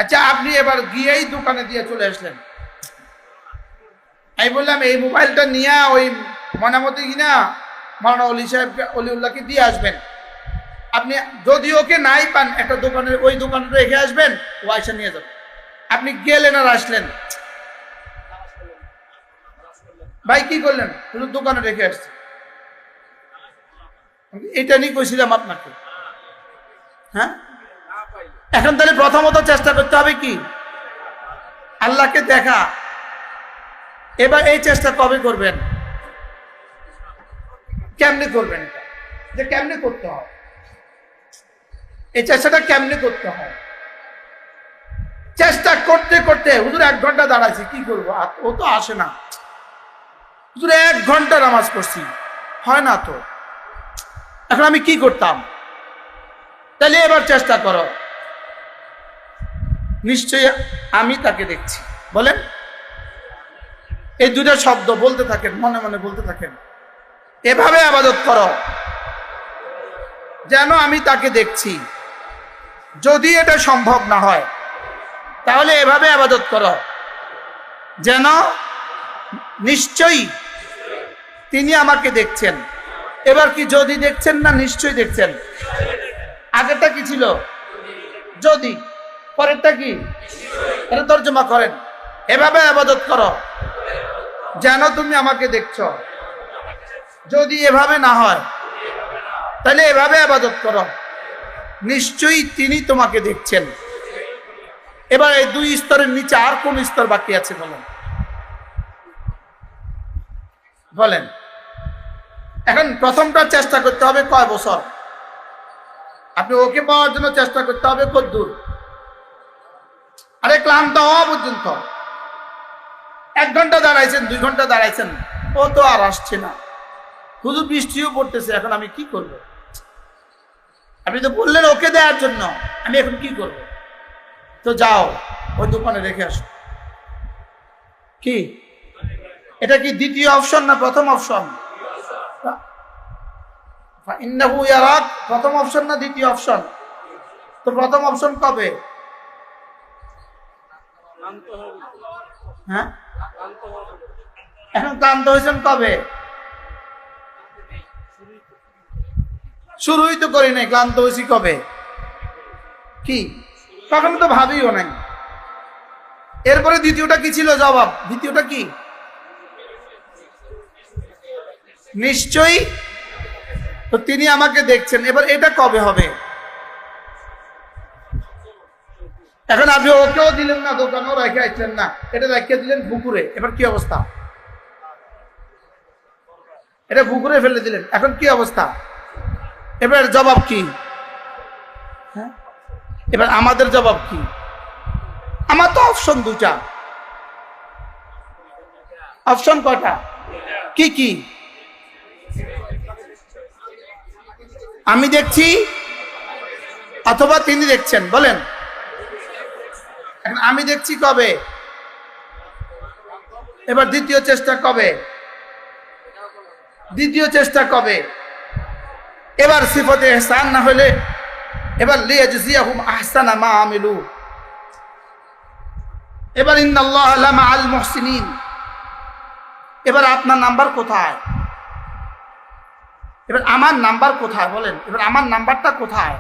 আচ্ছা, আপনি এবার গিয়েই দোকানে দিয়ে চলে আসলেন। আমি বললাম এই মোবাইলটা নিয়ে ওই মনামতি কিনা মাওলানা অলি সাহেবকে, অলিউল্লাহকে দিয়ে আসবেন। আপনি যদি ওকে নাই পান, একটা দোকানে, ওই দোকানে রেখে আসবেন, ও আয়সা নিয়ে যাবেন। আপনি গেলেন আর আসলেন, ভাই কি করলেন? শুধু দোকানে রেখে আসছে। এটা নিয়ে কইছিলাম আপনাকে। হ্যাঁ, এখন তাহলে প্রথমত চেষ্টা করতে হবে কি? আল্লাহকে দেখা। এবার এই চেষ্টা কবে করবেন? কেমনে করবেন? যে কেমনে করতে হয়, এই চেষ্টাটা কেমনে করতে হয়? চেষ্টা করতে করতে হুজুর 1 ঘন্টা দাঁড়াইছি, কি করবো? ও তো আসে না। হুজুর 1 ঘন্টা নামাজ পড়ছি, হয় না তো। এখন আমি কি করতাম? তাহলে এবার চেষ্টা করো, নিশ্চয়ই আমি তাকে দেখছি। বলেন, এই দুটো শব্দ বলতে থাকেন, মনে মনে বলতে থাকেন। এভাবে ইবাদত করো যেন আমি তাকে দেখছি। যদি এটা সম্ভব না হয় তাহলে এভাবে ইবাদত করো যেন নিশ্চয়ই তিনি আমাকে দেখছেন। এবার কি যদি দেখছেন না নিশ্চয়ই দেখছেন? আগেরটা কি ছিল? যদি। পরেরটা কি? এটা তর্জমা করেন। এভাবে ইবাদত করো যেন তুমি আমাকে দেখছো। যদি এভাবে না হয় তাহলে এভাবে ইবাদত করো, নিশ্চয়ই তিনি তোমাকে দেখছেন। এবার এই 2 স্তরের নিচে আর কোন স্তর বাকি আছে বলেন? বলেন। এখন প্রথমটা চেষ্টা করতে হবে কয় বছর? আপনি ওকে পাওয়ার জন্য চেষ্টা করতে হবে কত দূর? আরে ক্লান্ত হওয়া পর্যন্ত। 1 ঘন্টা দাঁড়াইছেন, 2 ঘন্টা দাঁড়াইছেন, ও তো আর আসছে না। শুধু বৃষ্টিও পড়তেছে, এখন আমি কি করব? আপনি তো বললেন ওকে দেওয়ার জন্য, আমি এখন কি করব? তো যাও ওই দোকানে রেখে আসো। কি এটা কি দ্বিতীয় অপশন না প্রথম অপশন? ইন্নাহু ইয়ারাক প্রথম অপশন না দ্বিতীয় অপশন? তো প্রথম অপশন কবে? হ্যাঁ, এখন ক্লান্ত হয়েছেন কবে? শুরুই তো করি নাই, ক্লান্ত হয়েছি কবে? কি কখনো তো ভাবিও নাই। এরপরে দ্বিতীয়টা কি ছিল জবাব? দ্বিতীয়টা কি? নিশ্চয়ই তো তিনি আমাকে দেখছেন। এবার এটা কবে হবে? এখন আপনি ওকেও দিলেন না, দোকানেও রেখে আসলেন না, এটা রেখে দিলেন পুকুরে। এবার কি অবস্থা? এটা পুকুরে ফেলে দিলেন, এখন কি অবস্থা? এবার জবাব কি? হ্যাঁ, এবার আমাদের জবাব কি? আমার তো অপশন 2টা। অপশন কয়টা? কি কি? আমি দেখছি অথবা তিনি দেখছেন। বলেন, এখন আমি দেখছি কবে? এবার দ্বিতীয় চেষ্টা কবে? দ্বিতীয় চেষ্টা কবে? এবার সিফতে ইহসান না হলে এবার লিয়াজজিয়াহুম আহসানা মা আমিলু। এবার ইন্নাল্লাহা লামাআল মুহসিনিন। এবার আপনার নাম্বার কোথায়? এবার আমার নাম্বার কোথায়? বলেন, এবার আমার নাম্বারটা কোথায়?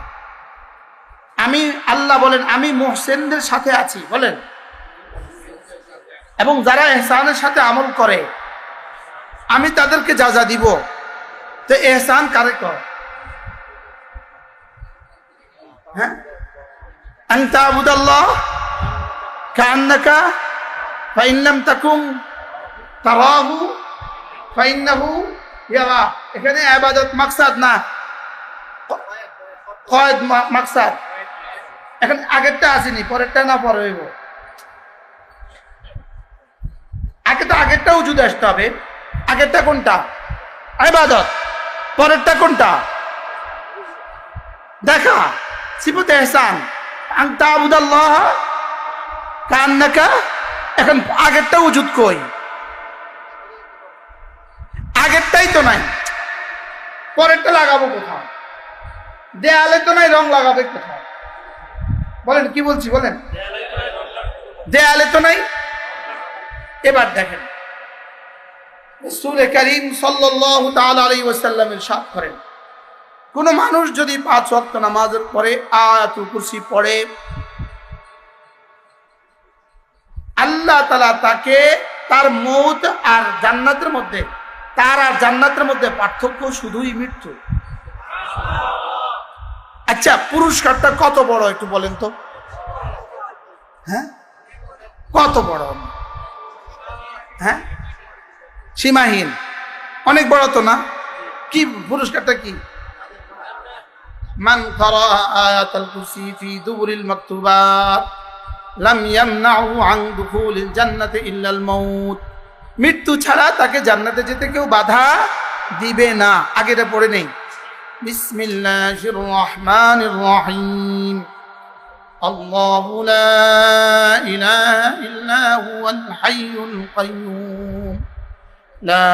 আমি, আল্লাহ বলেন আমি মুহসিনদের সাথে আছি। বলেন, এবং যারা ইহসানের সাথে আমল করে আমি তাদেরকে যা দিব। তো ইহসান কারে কর? হ্যাঁ, আন তা'বুদাল্লাহ কাআন্নাকা ফাইন লাম তাকুন তারাহু ফাইন্নাহু ইয়ারা। এখানে ইবাদত মাকসাদ না, কয়েদ মাকসাদ। এখন আগেরটা আসেনি, পরেরটা না পরে হইব। আগে তো আগেরটা উজুদে আসতে হবে। আগেরটা কোনটা? ইবাদত। পরেরটা কোনটা? দেখা, সিফাতে ইহসান, আন তা'বুদাল্লাহ কান্নাকা। এখন আগেরটা উজুদ কই? আগেরটাই তো নাই, পরেরটা লাগাবো কোথাও? দেয়ালে তো নাই, রং লাগাবে কোথাও? বলেন, কি বলছি বলেন? দেয়ালে তো নাই। এবার দেখেন, রাসূল করিম সাল্লাল্লাহু তাআলা আলাইহি ওয়াসাল্লাম ইরশাদ করেন, কোন মানুষ যদি 5 ওয়াক্ত নামাজের পরে আয়াতুল কুরসি পড়ে, আল্লাহ তাআলা তাকে তার মওত আর জান্নাতের মধ্যে, তার আর জান্নাতের মধ্যে পার্থক্য শুধুই মৃত্যু। আচ্ছা, পুরস্কারটা কত বড় একটু বলেন তো? হ্যাঁ, কত বড়? হ্যাঁ, সীমাহীন, অনেক বড় তো না? কি পুরস্কারটা কি? মান ক্বারা আয়াতুল কুরসি ফি দুবুরিল মাকতুবাত লাম ইয়ামনাহু আন দুখুলিল জান্নাতি ইল্লাল মাউত। মৃত্যু ছাড়া তাকে জান্নাতে যেতে কেউ বাধা দিবে না। আগেটা পড়ে নেই। বিসমিল্লাহির রহমানির রহিম। আল্লাহু লা ইলাহা ইল্লা হুয়াল হাইয়ুল কাইয়্যুম লা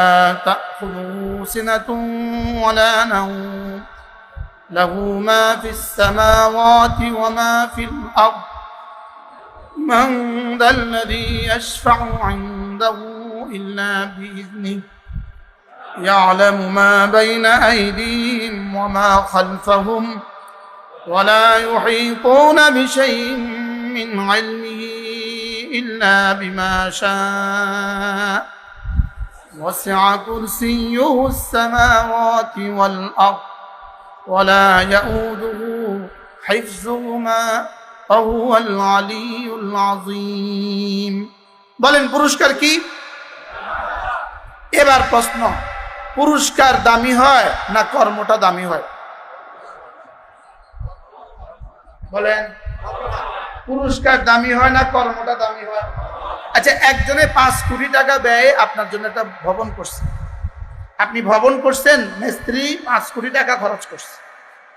তা'খুযুহু সিনাতুন ওয়া লা নাওম লাহু মা ফিস সামাওয়াতি ওয়া মা ফিল আরদ মান যাল্লাযী ইয়াশফা'ু 'ইনদাহু ইল্লা বিইذনিহি يعلم ما بين أيديهم وما خلفهم ولا يحيطون بشيء من علمه إلا بما شاء وسع كرسيه السماوات والأرض ولا يؤوده حفظهما وهو العلي العظيم। বলেন, পুরস্কার কি? এবার প্রশ্ন, পুরস্কার দামি হয় না কর্মটা দামি হয়? বলেন, পুরস্কার দামি হয় না কর্মটা দামি হয়? আচ্ছা, একজনে 5 কোটি টাকা ব্যয়ে আপনার জন্য একটা ভবন করছে। আপনি ভবন করছেন, মিস্ত্রি 5 কোটি টাকা খরচ করছে,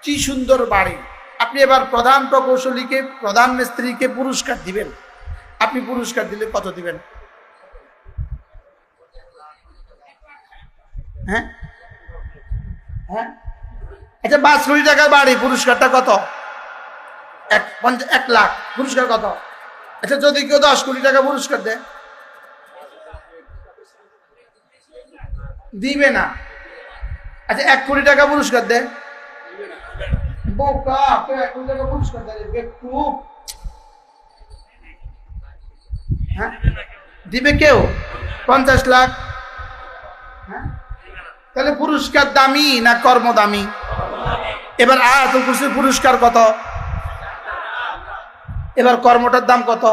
কি সুন্দর বাড়ি। আপনি এবার প্রধান প্রকৌশলীকে, প্রধান মিস্ত্রিকে পুরস্কার দিবেন। আপনি পুরস্কার দিলে কত দিবেন? হ্যাঁ হ্যাঁ, আচ্ছা, 5 কোটি টাকার বাড়ি, পুরস্কারটা কত? 1 লাখ। পুরস্কার কত? আচ্ছা, যদি কেউ 10 কোটি টাকা পুরস্কার দেয়, দিবে না। আচ্ছা, 1 কোটি টাকা পুরস্কার দেয়, বোকা, কেউ 1 কোটি টাকা পুরস্কার দেয়? বেকুব। হ্যাঁ, দিবে কেউ? 50 লাখ। হ্যাঁ, তাহলে পুরস্কার দামি না কর্ম দামি? এবার আয়াতুল কুরসির পুরস্কার কত? এবার কর্মটার দাম কত?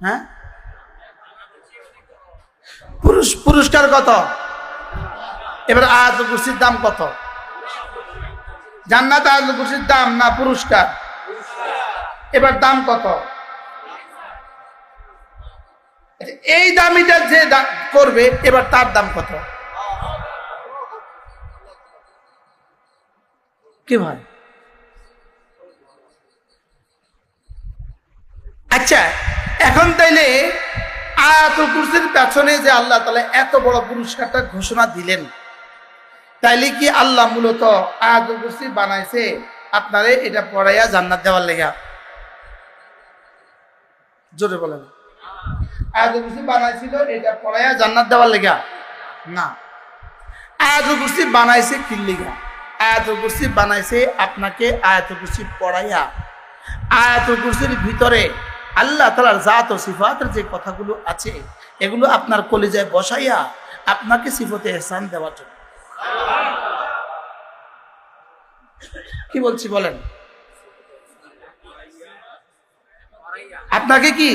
হ্যাঁ, পুরস্কার কত? এবার আয়াতুল কুরসির দাম কত? জান্নাত আয়াতুল কুরসির দাম না পুরস্কার? এবার দাম কত? এই দামিটা যে করবে, এবার তার দাম কত? কি ভাই? আচ্ছা, এখন তাইলে আয়াতুল কুরসির পেছনে যে আল্লাহ তাআলা এত বড় পুরস্কারটা ঘোষণা দিলেন, তাইলে কি আল্লাহ মূলত আয়াতুল কুরসি বানাইছে আপনারে এটা পড়াইয়া জান্নাত দেওয়ার লেগা? জোরে বলেন। আয়াতুল কুরসি বানাইছিল এটা পড়াইয়া জান্নাত দেওয়ার লেগা? না। আয়াতুল কুরসি বানাইছে কি লেগা? আয়াতুল কুরসি বানাইছে আপনাকে আয়াতুল কুরসি পড়াইয়া, আয়াতুল কুরসির ভিতরে আল্লাহ তাআলার জাত ও সিফাতের যে কথাগুলো আছে, এগুলো আপনার কলিজায় বসাইয়া আপনাকে সিফতে ইহসান দেওয়ার জন্য। কি বলছি বলেন? আপনাকে কি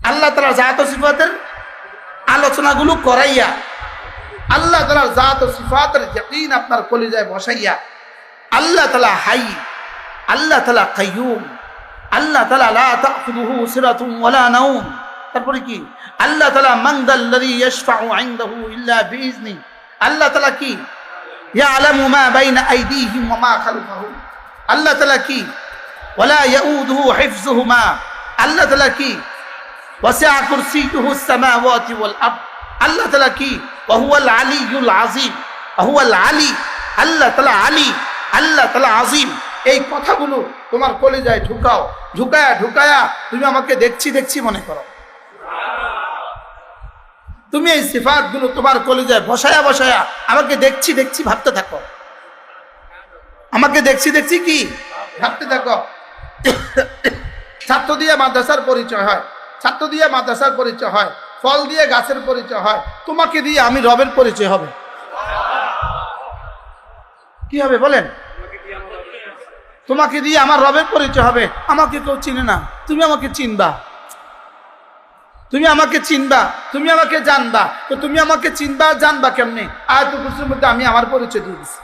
আল্লাহ তাআলার জাত ও সিফাতের আলোচনাগুলো করাইয়া আল্লাহ তাআলার জাত ও সিফাতের ইয়াকিন আপনার কলিজায় বসাইয়া আল্লাহ তাআলা হাই, আল্লাহ তাআলা কাইয়ুম, আল্লাহ তাআলা লা তাখুযুহু সিরাতুন ওয়ালা নাওম, তারপরে কি আল্লাহ তাআলা মান যাল্লাযী ইয়াশফাউ ইনদাহু ইল্লা বিইজনি, আল্লাহ তাআলা কি ইয়ালামু মা বাইনা আইদিহিম ওয়া মা খালফাহুম, আল্লাহ তাআলা কি ওয়ালা ইয়াউদুহু হিফযুহুমা, আল্লাহ তাআলা কি ওয়াসি'a কুরসিয়ুহু আস-সামাওয়াতি ওয়াল আরদ, আল্লাহ তাআলা কি ওয়া হুয়াল আলিয়্যুল আযীম, ওয়া হুয়াল আলী, আল্লাহ তাআলা আলী, আল্লাহ তাআলা আযীম। এই কথাগুলো তোমার কলিজায় ঢুকাও, ঢুকায়া তুমি আমাকে দেখছি মনে করো। তুমি এই সিফাতগুলো তোমার কলিজায় বসায়া আমাকে দেখছি ভাবতে থাকো, আমাকে দেখছি কি ভাবতে থাকো। ছাত্র দিয়ে মাদ্রাসার পরিচয় হয়, ছাত্র দিয়ে মাদ্রাসার পরিচয় হয়, ফল দিয়ে গাছের পরিচয় হয়, তোমাকে দিয়ে আমি রবের পরিচয় হবে। কি হবে বলেন? তোমাকে দিয়ে আমার রবের পরিচয় হবে। আমাকে কেউ চিনে না, তুমি আমাকে চিনবা, তুমি আমাকে চিনবা, তুমি আমাকে জানবা। তো তুমি আমাকে চিনবা জানবা কেমনে? আয়াতুল কুরসির মধ্যে আমি আমার পরিচয় দিয়ে দিচ্ছি।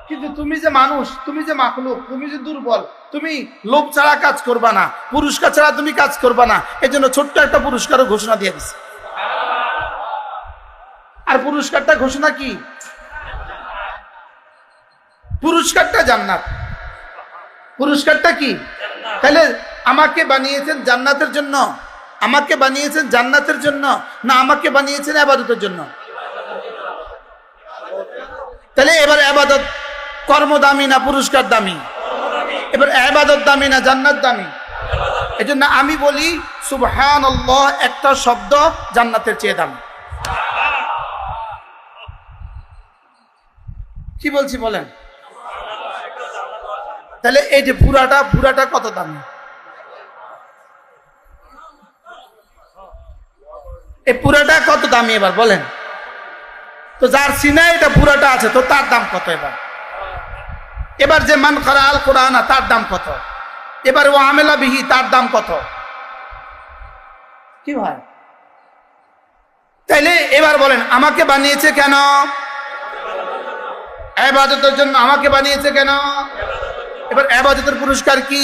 কিন্তু তুমি যে মানুষ, তুমি যে মাখলুক, তুমি যে দুর্বল, তুমি লোভ ছাড়া কাজ করবা না, পুরস্কার ছাড়া তুমি কাজ করবা না। এই জন্য ছোট্ট একটা পুরস্কারও ঘোষণা দিয়ে দিচ্ছে। আর পুরস্কারটা ঘোষণা কি? পুরস্কারটা জান্নাত। পুরস্কারটা কি? তাহলে আমাকে বানিয়েছেন জান্নাতের জন্য, আমাকে বানিয়েছেন জান্নাতের জন্য, না আমাকে বানিয়েছেন ইবাদতের জন্য? তাহলে এবার ইবাদত কর্ম দামি না পুরস্কার দামি? এবার ইবাদত দামি না জান্নাত দামি? এজন্য আমি বলি সুবহানাল্লাহ একটা শব্দ জান্নাতের চেয়ে দামি। কি বলছি বলেন? তাহলে এই যে পুরাটা কত দামি? এই পুরাটা কত দামি এবার বলেন তো? যার সিনায় এটা পুরাটা আছে তো তার দাম কত? এবার যে মান করা আল কোরআন তার দাম কত? এবার ও আমেলা বিহি তার দাম কত? কি ভাই? তাইলে এবার বলেন আমাকে বানিয়েছে কেন? ইবাদতের জন্য আমাকে বানিয়েছে কেন? এবার ইবাদতের পুরস্কার কি?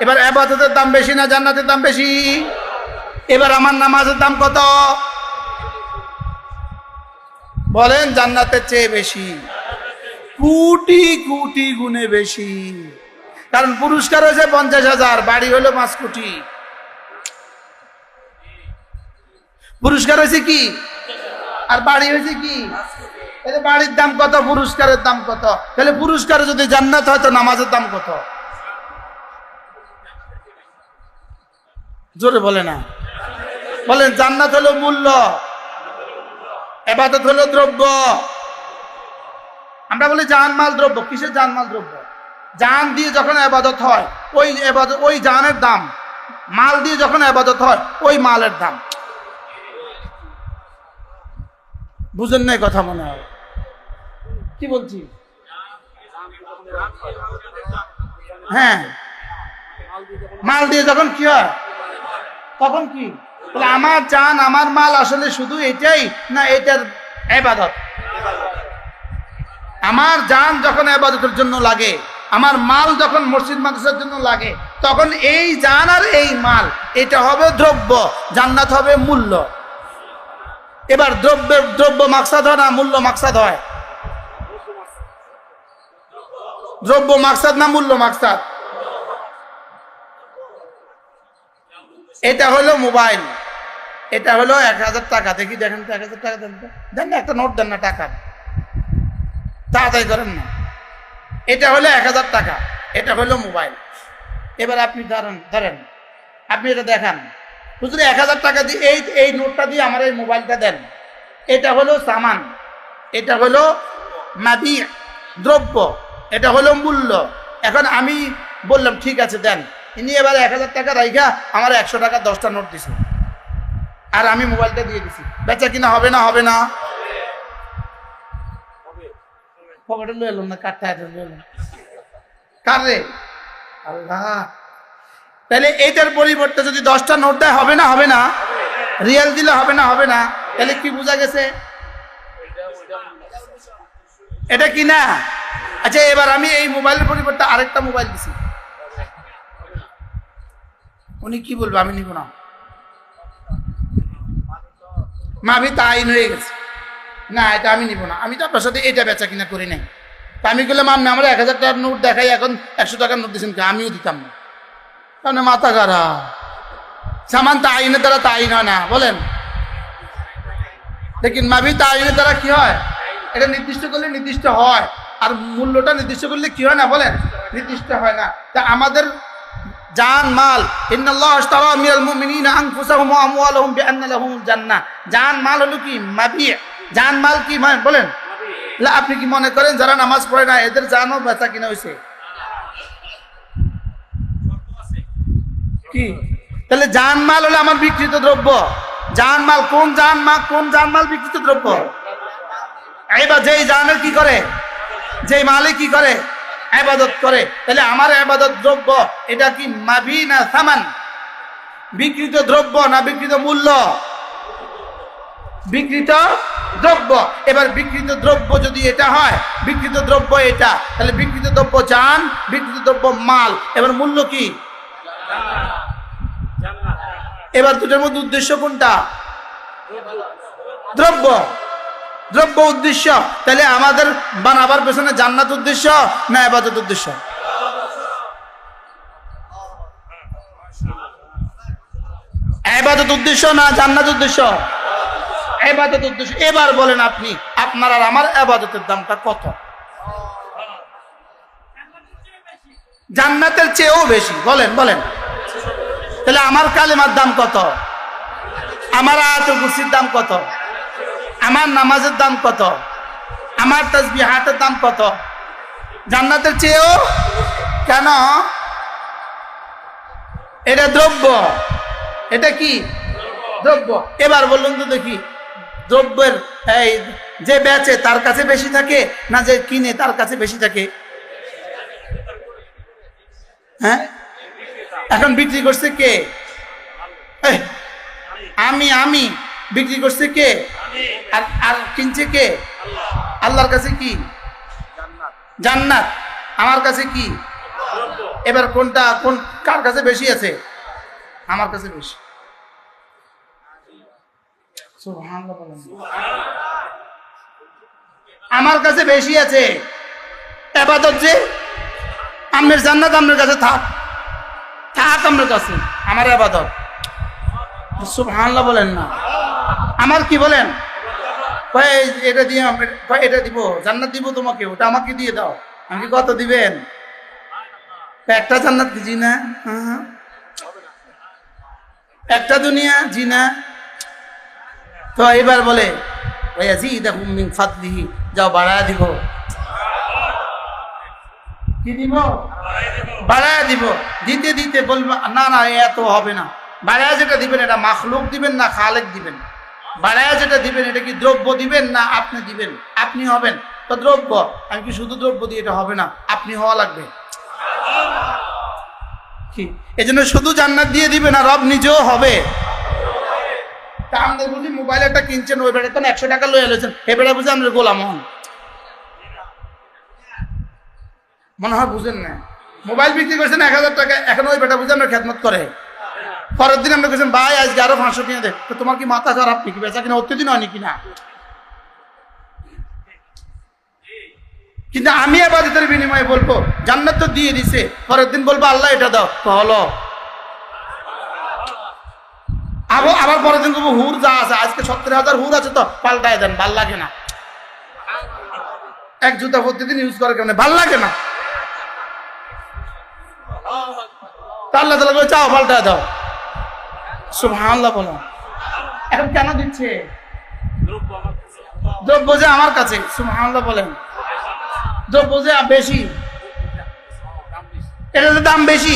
এবার ইবাদতের দাম বেশি না জান্নাতের দাম বেশি? এবার আমার নামাজের দাম কত? বলেন জান্নাতের চেয়ে বেশি, কোটি গুণে বেশি। কারণ পুরস্কার হয়েছে 50,000, বাড়ি হলো 5 কোটি। পুরস্কার হয়েছে কি আর বাড়ি হয়েছে কি? তাহলে বাড়ির দাম কত, পুরস্কারের দাম কত? তাহলে পুরস্কার যদি জান্নাত হয় তো নামাজের দাম কত? জোরে বলে না, বলেন জান্নাত হলো মূল্য, ইবাদত হলো দ্রব্য। আমরা বলি জানমাল দ্রব্য। কিসের জানমাল দ্রব্য? জান দিয়ে যখন ইবাদত হয় ওই ইবাদত, ওই জানের দাম। মাল দিয়ে যখন ইবাদত হয় ওই মালের দাম। বুঝেন নাই কথা মনে হয়? কি বলছি? হ্যাঁ, মাল দিয়ে যখন কি হয় তখন কি? তাহলে আমার জান আমার মাল আসলে শুধু এটাই না এটার ইবাদত? আমার জান যখন ইবাদতের জন্য লাগে, আমার মাল যখন মসজিদ মাদ্রাসার জন্য লাগে, তখন এই জান আর এই মাল এটা হবে দ্রব্য, জান্নাত হবে মূল্য। এবার দ্রব্য মাকসাদ হয় না মূল্য মাকসাদ হয়? দ্রব্য মাকসাদ না মূল্য মাকসাদ? এটা হলো মোবাইল, এটা হলো 1000 টাকা। দেখি দেখেন তো 1000 টাকা দেন তো, দেন না একটা নোট দেন না, টাকা তাড়াতাড়ি করেন না। এটা হলো 1000 টাকা, এটা হলো মোবাইল। এবার আপনি ধরেন আপনি এটা দেখান, হুজুর 1000 টাকা দিয়ে এই নোটটা দিয়ে আমার এই মোবাইলটা দেন। এটা হলো সামান, এটা হলো মাবি দ্রব্য, এটা হলো মূল্য। এখন আমি বললাম ঠিক আছে দেন, ইনি এবার 1000 টাকা রাইখা আমার 100 টাকা 10টা নোট দিছে, আর আমি মোবাইলটা দিয়ে দিছি। বেচা কিনা হবে না? হবে না? পকেটে লয়ে এলাম না, কাটটা লয়ে এলাম কার রে? আল্লাহ। তাহলে এইটার পরিবর্তে যদি 10টা নোট দেয় হবে না? হবে না? রিয়েল দিলে হবে না, হবে না। তাহলে কি বোঝা গেছে? এটা কি না? আচ্ছা, এবার আমি এই মোবাইলের পরিবর্তে আরেকটা মোবাইল দিছি, উনি কি বলবো? আমি নিব না, আমি তাইন হয়ে গেছে, না এটা আমি নিব না, আমি তো আপনার সাথে এটা বেচা কিনা করি নাই। তা আমি বললাম আমি আমার 1000 টাকার নোট দেখাই, এখন 100 টাকার নোট দিয়েছেন, আমিও দিতাম না, কারণ মাথা খারাপ। সামান তাইনের দ্বারা তাইন হয় না, বলেন। লেকিন মাবি তাইনের দ্বারা কি হয়? এটা নির্দিষ্ট করলে নির্দিষ্ট হয়, আর মূল্যটা নির্দিষ্ট করলে কি হয় না, বলেন, নির্দিষ্ট হয় না। তা আমাদের জান মাল, ইন্নাল্লাহা আশতারা মিনাল মুমিনিনা আনফুসাহুম ওয়া আমওয়ালাহুম বিআন্না লাহুমুল জান্নাহ। জান মাল হলো কি? মাবি। জান মাল কি মানে বলেন? আপনি কি মনে করেন যারা নামাজ পড়ে না এদের জানও বেচা কিনা হয়েছে কি? তাহলে জান মাল হলো আমার বিকৃত দ্রব্য। জান মাল কোন জানমাল? কোন জানমাল বিকৃত দ্রব্য? এবার যেই জানের কি করে, যেই মালে কি করে, ইবাদত করে। তাহলে আমার ইবাদত দ্রব্য এটা কি মাবি না সামান? বিকৃত দ্রব্য না বিকৃত মূল্য? বিকৃত দ্রব্য। এবার বিকৃত দ্রব্য যদি এটা হয়, বিকৃত দ্রব্য এটা, তাহলে বিকৃত দ্রব্য জান, বিকৃত দ্রব্য মাল, এবার মূল্য কি? এবার দুটোর মধ্যে উদ্দেশ্য কোনটা? দ্রব্য। দ্রব্য উদ্দেশ্য। তাহলে আমাদের বানাবার পেছনে জান্নাত উদ্দেশ্য না ইবাদত উদ্দেশ্য? ইবাদত উদ্দেশ্য না জান্নাত উদ্দেশ্য? ইবাদত উদ্দেশ্য। এবার বলেন আপনি, আপনার আর আমার ইবাদতের দামটা কত? জান্নাতের চেয়েও বেশি। বলেন বলেন। তাহলে আমার কালেমার দাম কত? আমার আয়াতুল কুরসির দাম কত? আমার নামাজের দাম কত? আমার তাসবিহাতের দাম কত? জান্নাতের চেয়েও। কেন? এটা দ্রব্য। এটা কি? দ্রব্য। এবার বলুন তো দেখি, দ্রব্যের এই যে বেচে তার কাছে বেশি থাকে না যে কিনে তার কাছে বেশি থাকে? হ্যাঁ, এখন বিক্রি করছে কে? আমি বিক্রি করছে কে? আর কিনছে কে? আল্লাহর কাছে কি? জান্নাত। আমার কাছে কি? এবার কোনটা কোন কার কাছে বেশি আছে? আমার কাছে বেশি। সুবহানাল্লাহ বলেন। আমার কাছে বেশি আছে। ইবাদত যে আপনার জান্নাত আপনার কাছে থাক, থাক আপনার কাছে, আমার ইবাদত। সুবহানাল্লাহ বলেন না। আমার কি বলেন? এটা দিয়ে এটা দিব, জান্নাত দিব তোমাকে, ওটা আমাকে দিয়ে দাও। আমাকে কত দিবেন? একটা জান্নাত জি না, একটা দুনিয়া জি না। তো এবার বলে ওয়াজিদাহুম মিন ফাদলিহি, যাও বাড়ায় দিব। কি দিব? বাড়ায় দিব। দিতে দিতে বলবো না না এত হবে না। বাড়ায় যেটা দিবেন এটা মাখলুক দিবেন না খালেক দিবেন? বাড়ায় যেটা দিবেন এটা কি দ্রব্য দিবেন না আপনি দিবেন? আপনি হবেন তো দ্রব্য। আমি কি শুধু দ্রব্য দিয়ে এটা হবে না, আপনি হওয়া লাগবে। কি এজন্য শুধু জান্নাত দিয়ে দিবে না, রব নিজেও হবে। তা আমাদের বুঝি মোবাইল একটা কিনছেন, ওই বেড়ে তো 100 টাকা লয়ে এলেছেন, এ বেড়ে বুঝে আমরা গোলাম হন? মনে হয় বুঝেন না। মোবাইল বিক্রি করছেন 1000 টাকা, এখন ওই বেটা বুঝে আমরা খেদমত করে। পরের দিন আমরা বলছেন ভাই আজকে আরো 500 কিনে দে, তো তোমার কি মাথা খারাপ নাকি? বেচা কিনা অত্যদিন হয়নি কিনা? কিন্তু আমি ইবাদতের বিনিময়ে বলবো জান্নাত তো দিয়ে দিছে, পরের দিন বলবো আল্লাহ এটা দাও, তো হলো। আবার পরের দিন বলবো হুর যা আছে, আজকে 70,000 হুর আছে, তো পাল্টায় দেন, ভাল লাগে না। এক জুতা প্রতিদিন ইউজ করে কেমন ভাল লাগে না? আল্লাহ তাআলা বলে চাও পাল্টায় দাও। সুবহানাল্লাহ বলো। এখন কেন দিচ্ছে? দ্রব্য যে আমার কাছে। সুবহানাল্লাহ বলেন। দ্রব্য যে বেশি, এটার দাম বেশি।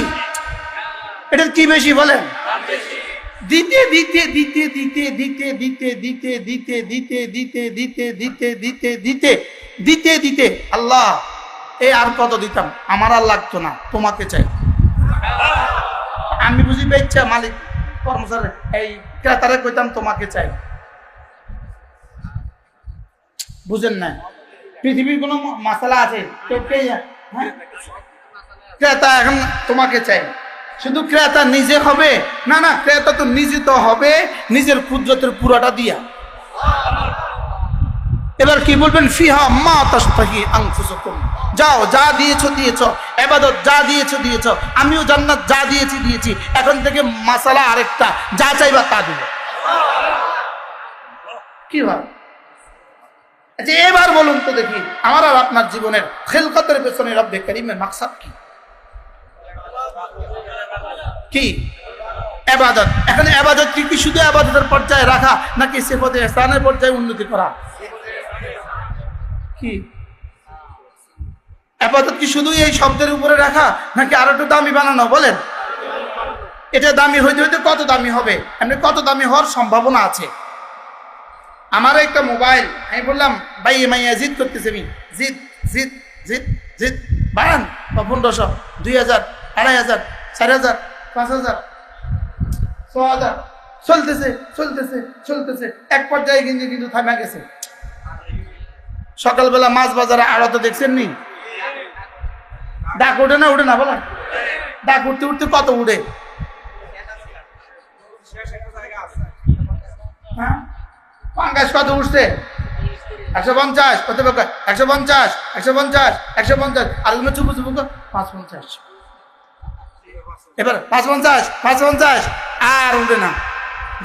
এটার কি বেশি বলেন? দিতে দিতে দিতে দিতে দিতে দিতে দিতে দিতে দিতে দিতে দিতে দিতে দিতে দিতে দিতে দিতে আল্লাহ এই আর কত দিতাম, আমার আর লাগতো না, তোমাকে চাই। আমি বুঝি বেচ্ছা মালিক কর্মচারী এই ক্রেতারে কইতাম তোমাকে চাই, বুঝেন না? পৃথিবীর কোনো মশলা আছে হ্যাঁ? ক্রেতা এখন তোমাকে চাই, শুধু ক্রেতা নিজে হবে না, না ক্রেতা তো নিজে তো হবে নিজের কুদরতের পুরাটা দিয়া। এবার কি বলবেন? ফিহা মা তাশতাহি আনফুসুকুম, যাও যা দিয়েছো দিয়েছো, ইবাদত যা দিয়েছো দিয়েছো, আমিও জান্নাত যা দিয়েছি দিয়েছি, এখন থেকে মাসালা আরেকটা, যা চাইবা তা দিব। কি ভাই? আচ্ছা এবার বলুন তো দেখি, আমার আর আপনার জীবনের খেলকতের পেছনে রব্বে কারীমের মাকসাদ কি? কি? ইবাদত। এখন ইবাদত কি শুধু ইবাদতের পর্যায়ে রাখা, নাকি সিফাতে ইহসানের পর্যায়ে উন্নতি করা? কি ইবাদত কি শুধু এই শব্দের উপরে রাখা, নাকি আরো একটু দামি বানানো? বলেন, এটা দামি হইতে হইতে কত দামি হবে? এমনি কত দামি হওয়ার সম্ভাবনা আছে? আমার একটা মোবাইল, আমি বললাম ভাই মাইয়া জিদ করতেছে, আমি জিদ জিদ জিদ জিদ বাড়ান, 1500, 2000, 2500, 4000, 5000, 6000, চলতেছে চলতেছে চলতেছে, এক পর্যায়ে কিন্তু থামা গেছে। সকালবেলা মাছ বাজারে আড়তে দেখছেন নি? ডাক উঠে না? উঠে না? বলেন, ডাক উঠতে উঠতে কত উঠে? হ্যাঁ, পাঙ্গাস কত উঠছে? 150, কত 150, 150, 150, আর চুপু চুপু 550। এবার 550, 550, আর উঠে না।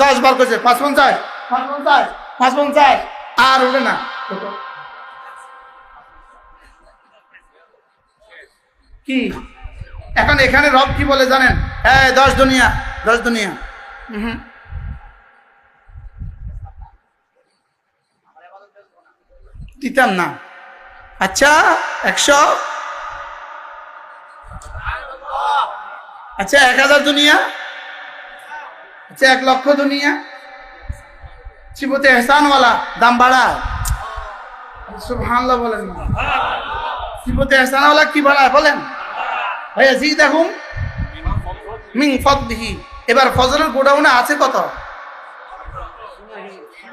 10 বার করছে 550, 550, 550, আর উঠে না। কি এখন এখানে রব কি বলে জানেন? হ্যাঁ 10 দুনিয়া, 10 দুনিয়া। দিতাম না। আচ্ছা 100, আচ্ছা 1000 দুনিয়া, আচ্ছা 1 লক্ষ দুনিয়া। সিফাতে ইহসানওয়ালা দাম বাড়ায়, সুবহানাল্লাহ বলেন না? সিফাতে ইহসানওয়ালা কি বাড়ায় বলেন? ভাইয়া জি দেখুন মিন ফাদলিহি। এবার ফজলের গোডাউনে আছে কত?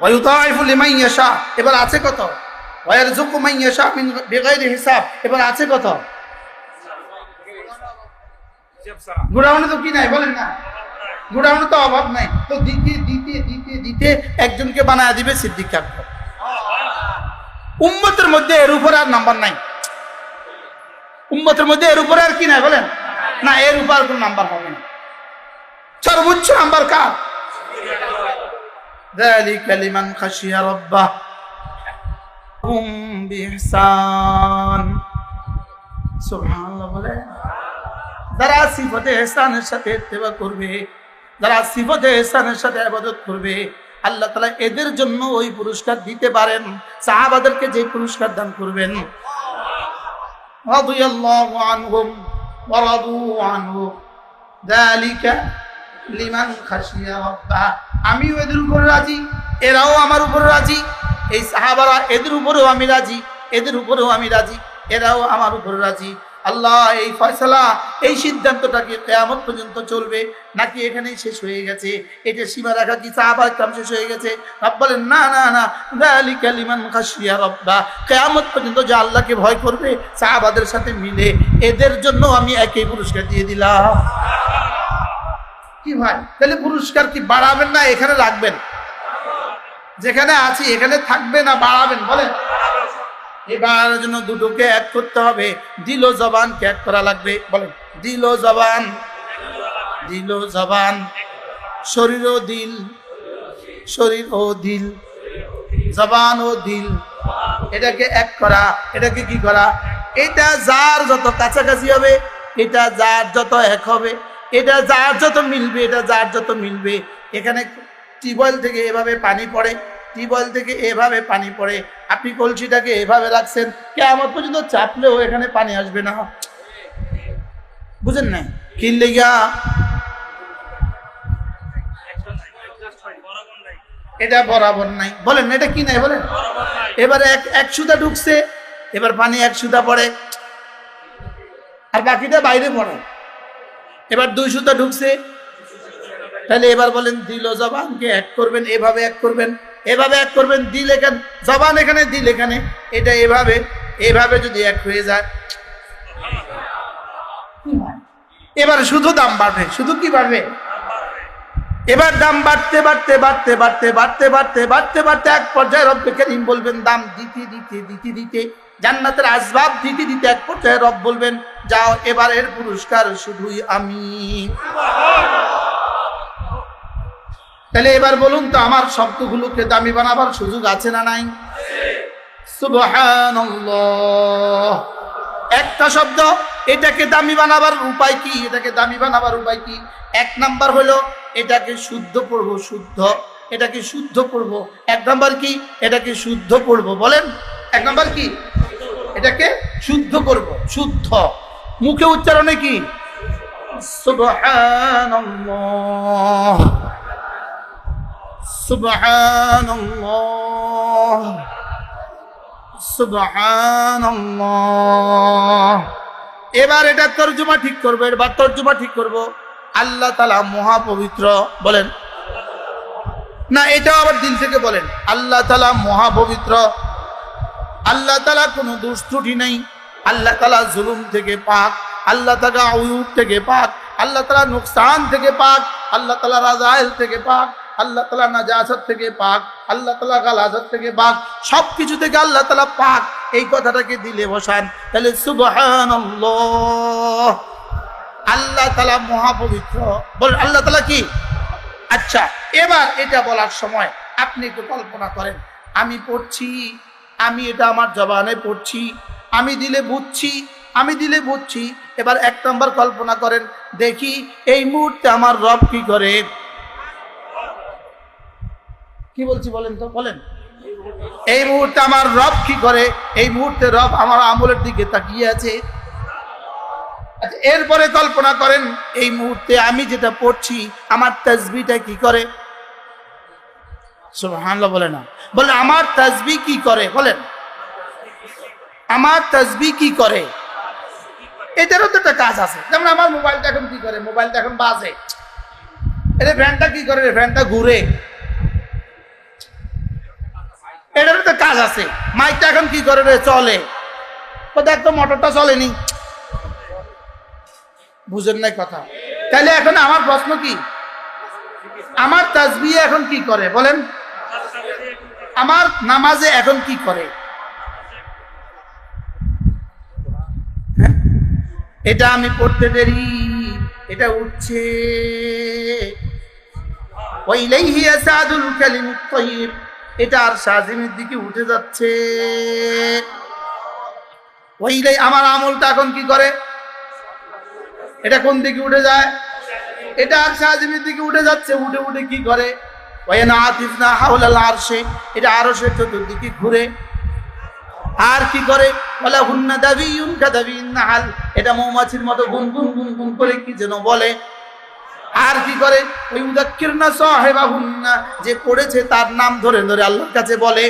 ওয়া ইউতাইফু লিমান ইয়াশা, এবার আছে কত? ওয়া ইয়ারযুকু মান ইয়াশা মিন বিগাইরি হিসাব, এবার আছে কত? গোডাউনে তো কি নাই বলেন না? গোডাউনে তো অভাব নাই, তো দিতে দিতে দিতে দিতে একজনকে বানায় দিবে সিদ্দিক আকবর। উম্মতের মধ্যে এর উপরে আর নাম্বার নাই। উম্মতের মধ্যে এর উপরে আর কি নাই বলেন না? এর উপর কোন নাম্বার হবে না। সর্বোচ্চ নাম্বার কার? যালিকা লিমান খাশিয়া রাব্বাহ বিইহসান। সুবহানাল্লাহ বলে, যারা সিফাতে ইহসানের সাথে ইত্তেবা করবে, যারা সিফাতে ইহসানের সাথে ইবাদত করবে, আল্লাহ তাআলা এদের জন্য ওই পুরস্কার দিতে পারেন সাহাবাদেরকে যে পুরস্কার দান করবেন। রাদিয়াল্লাহু আনহুম ওয়া রাদু আনহু যালিকা লিমান খাশিয়া রাব্বাহ। আমিও এদের উপর রাজি, এরাও আমার উপর রাজি। এই সাহাবারা এদের উপরেও আমি রাজি, এদের উপরেও আমি রাজি, এরাও আমার উপর রাজি। আল্লাহ এই ফয়সালা, এই সিদ্ধান্তটা কি কিয়ামত পর্যন্ত চলবে, নাকি এখানেই শেষ হয়ে গেছে? এটা সীমা রাখা কি সাহাবায়ে কেরাম শেষ হয়ে গেছে? রব বলেন না না না, যালিকা লিমান খাশিয়া রাব্বাহ। কিয়ামত পর্যন্ত যে আল্লাহকে ভয় করবে সাহাবাদের সাথে মিলে, এদের জন্য আমি একই পুরস্কার দিয়ে দিলাম। কি ভাই, তাহলে পুরস্কার কি বাড়াবেন না এখানে রাখবেন? যেখানে আছি এখানে থাকবে না বাড়াবেন? বলেন। এবার জন্য দুটোকে এক করতে হবে, দিল ও জবানকে এক করা লাগবে। বলেন, দিল ও জবান, দিল ও জবান, শরীর ও দিল, শরীর ও দিল, জবান ও দিল, এটাকে এক করা। এটাকে কি করা? এটা যার যত কাছাকাছি হবে, এটা যার যত এক হবে, এটা যার যত মিলবে, এটা যার যত মিলবে। এখানে টিউবওয়েল থেকে এভাবে পানি পড়ে, টিউবওয়েল থেকে এভাবে পানি পড়ে, আপনি কলসিটাকে এভাবে রাখছেন, কিয়ামত পর্যন্ত চাপলেও এখানে পানি আসবে না। বুঝেন না? কি লেগা? এটা বরাবর নাই। বলেন এটা কি নাই? বলেন। এবারে এক সুতা ঢুকছে, এবার পানি এক সুতা পড়ে, আর বাকিটা বাইরে পড়ে। এবার 2 সুতা ঢুকছে, তাহলে এবার বলেন দিল জবানকে এক করবেন, এভাবে এক করবেন, এভাবে এক করবেন, দিল এখানে, জবান এখানে, দিল এখানে, এটা এভাবে এভাবে যদি এক হয়ে যায়, এবার শুধু দাম বাড়বে। শুধু কি বাড়বে? এবার দাম বাড়তে বাড়তে বাড়তে বাড়তে বাড়তে বাড়তে বাড়তে বাড়তে এক পর্যায়ে রব্বে কারীম বলবেন দাম দিতে দিতে দিতে দিতে, জান্নাতের আসবাব দিতে দিতে এক পর্যায়ে রব বলবেন যাও, এবারের পুরস্কার শুধুই আমি। তাহলে এবার বলুন তো, আমার শব্দগুলোকে দামি বানাবার সুযোগ আছে না নাই? সুবহানাল্লাহ। একটা শব্দ, এটাকে দামি বানাবার উপায় কি? এটাকে দামি বানাবার উপায় কি? এক নাম্বার হলো এটাকে শুদ্ধ পড়বো, শুদ্ধ, এটাকে শুদ্ধ পড়বো। এক নাম্বার কি? এটাকে শুদ্ধ পড়বো। বলেন, এক নাম্বার কি? এটাকে শুদ্ধ করব, শুদ্ধ। মুখে উচ্চারণে কি? সুবহানাল্লাহ, সুবহানাল্লাহ, সুবহানাল্লাহ। এবার এটা তর্জমা ঠিক করবো, এবার তর্জমা ঠিক করব। আল্লাহ তাআলা মহাপবিত্র। বলেন না, এটাও আবার দিল থেকে বলেন, আল্লাহ তাআলা মহাপবিত্র, আল্লাহ তাআলা কোনো দোষ ত্রুটি নেই, আল্লাহ তাআলা জুলুম থেকে পাক, আল্লাহ তাআলা উয়ুব থেকে পাক, আল্লাহ তাআলা নুকসান থেকে পাক, আল্লাহ তাআলা রাজাইল থেকে পাক, আল্লাহ তাআলা নাজাসাত থেকে পাক, আল্লাহ তাআলা গালাজাত থেকে পাক, সবকিছু থেকে আল্লাহ তাআলা পাক। এই কথাটাকে দিলে বসান, তাহলে সুবহানাল্লাহ, আল্লাহ তাআলা মহাপবিত্র। বল আল্লাহ তাআলা কি? আচ্ছা, এবার এটা বলার সময় আপনি একটু কল্পনা করেন, আমি পড়ছি, আমি এটা আমার জবানে পড়ছি, আমি দিলে বুঝছি, আমি দিলে বুঝছি। এবার এক নম্বর কল্পনা করেন, দেখি এই মুহূর্তে আমার রব কি করে। কি বলছি বলেন তো, বলেন। এই মুহূর্তে আমার রব কি করে? এই মুহূর্তে রব আমার আমলের দিকে তাকিয়ে আছে। আচ্ছা, এরপরে কল্পনা করেন এই মুহূর্তে আমি যেটা পড়ছি আমার তাসবিহটা কি করে। সুবহানাল্লাহ বলে না, বলে আমার তাসবিহ কি করে। বলেন, আমার তাসবিহ কি করে। এটারও তো একটা কাজ আছে। যেমন আমার মোবাইলটা এখন কি করে, মোবাইলটা এখন বাজে, এটা ফ্যানটা কি করে, ফ্যানটা ঘুরে, এটারও তো কাজ আছে। মাইকটা এখন কি করে, চলে, দেখ তো মোটরটা চলেনি, বুঝেন নাই কথা। তাহলে এখন আমার প্রশ্ন কি, আমার তাসবিহ এখন কি করে। বলেন, আমার নামাজে এখন কি করে। এটা আমি পড়তে দেরি, এটা উঠছে, ওয়াইলাইহি ইয়াসাদুল কালিমুত তাইয়্যিব, এটা আর শাজিমের দিকে উঠে যাচ্ছে। ওইলাই আমার আমলটা এখন কি করে, এটা কোন দিকে উঠে যায়, এটা আর শাজিমের দিকে উঠে যাচ্ছে। উঠে উঠে কি করে, ওয়াইনা আতিফনা হাওলাল আরশে, এটা আরশের চতুর্দিকে ঘুরে। আর কি করে, বলা হুন্না দাবিউন কাদাবিন নাহাল, এটা মৌমাছির মতো গুনগুন গুনগুন করে কি যেন বলে। আর কি করে, ওই উযাক্কিরনা সাহিবাহুন্না, যে পড়েছে তার নাম ধরে ধরে আল্লাহর কাছে বলে।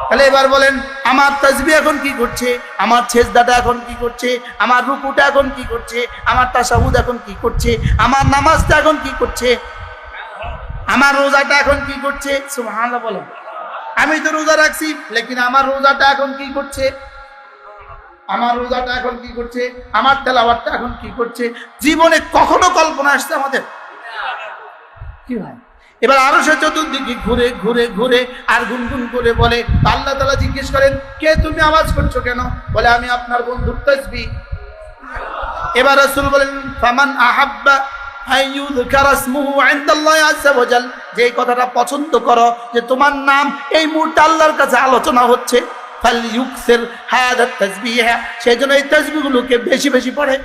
তাহলে এবার বলেন, আমার তাসবিহ এখন কি করছে, আমার সেজদাটা এখন কি করছে, আমার রুকুটা এখন কি করছে, আমার তাশাহুদ এখন কি করছে, আমার নামাজটা এখন কি করছে, আমার রোজাটা এখন কি করছে। সুবহানাল্লাহ বলেন। আমি তো রোজা রাখছি, লেকিন আমার রোজাটা এখন কি করছে, আমার রোজাটা এখন কি করছে, আমার তেলাওয়াতটা এখন কি করছে। জীবনে কখনো কল্পনা আসছে আমাদের কি হয়। এবার আরো সে চতুর্দিকে ঘুরে ঘুরে ঘুরে আর গুনগুন করে বলে। আল্লাহ তাআলা জিজ্ঞেস করেন, কে তুমি আওয়াজ করছো কেন? বলে, আমি আপনার বন্ধুর তাসবিহ। এবার রাসূল বলেন, ফামান আহাব্বা আইয়ুযকারা ইসমুহু ইনদাল্লাহি আযজা ওয়া জাল, যে কথাটা পছন্দ করো যে তোমার নাম এই মুহূর্তে আল্লাহর কাছে আলোচনা হচ্ছে, ফালইউকসির হাযা তাসবিহ, সেজন্য এই তাসবিহগুলোকে বেশি বেশি পড়ে।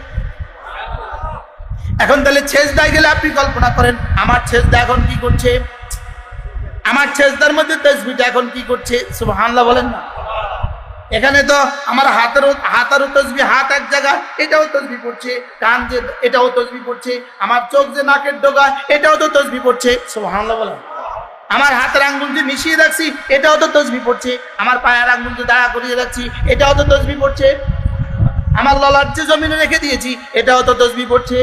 এখন তাহলে সেজদায় গেলে আপনি কল্পনা করেন, আমার সেজদা এখন কি করছে, আমার সেজদার মধ্যে তাসবিহটা এখন কি করছে। সুবহানাল্লাহ বলেন না। এখানে তো আমার হাতেরও তাসবিহ, হাত এক জায়গায়, এটাও তাসবিহ পড়ছে, কান যে এটাও তাসবিহ পড়ছে, আমার চোখ যে নাকের ডগায় এটাও তো তাসবিহ পড়ছে। সুবহানাল্লাহ বলেন। আমার হাতের আঙ্গুল যে মিশিয়ে রাখছি এটাও তো তাসবিহ পড়ছে, আমার পায়ের আঙ্গুল যে দাঁড়া করিয়ে রাখছি এটাও তো তাসবিহ পড়ছে, আমার ললাট যে জমিনে রেখে দিয়েছি এটাও তো তাসবিহ পড়ছে।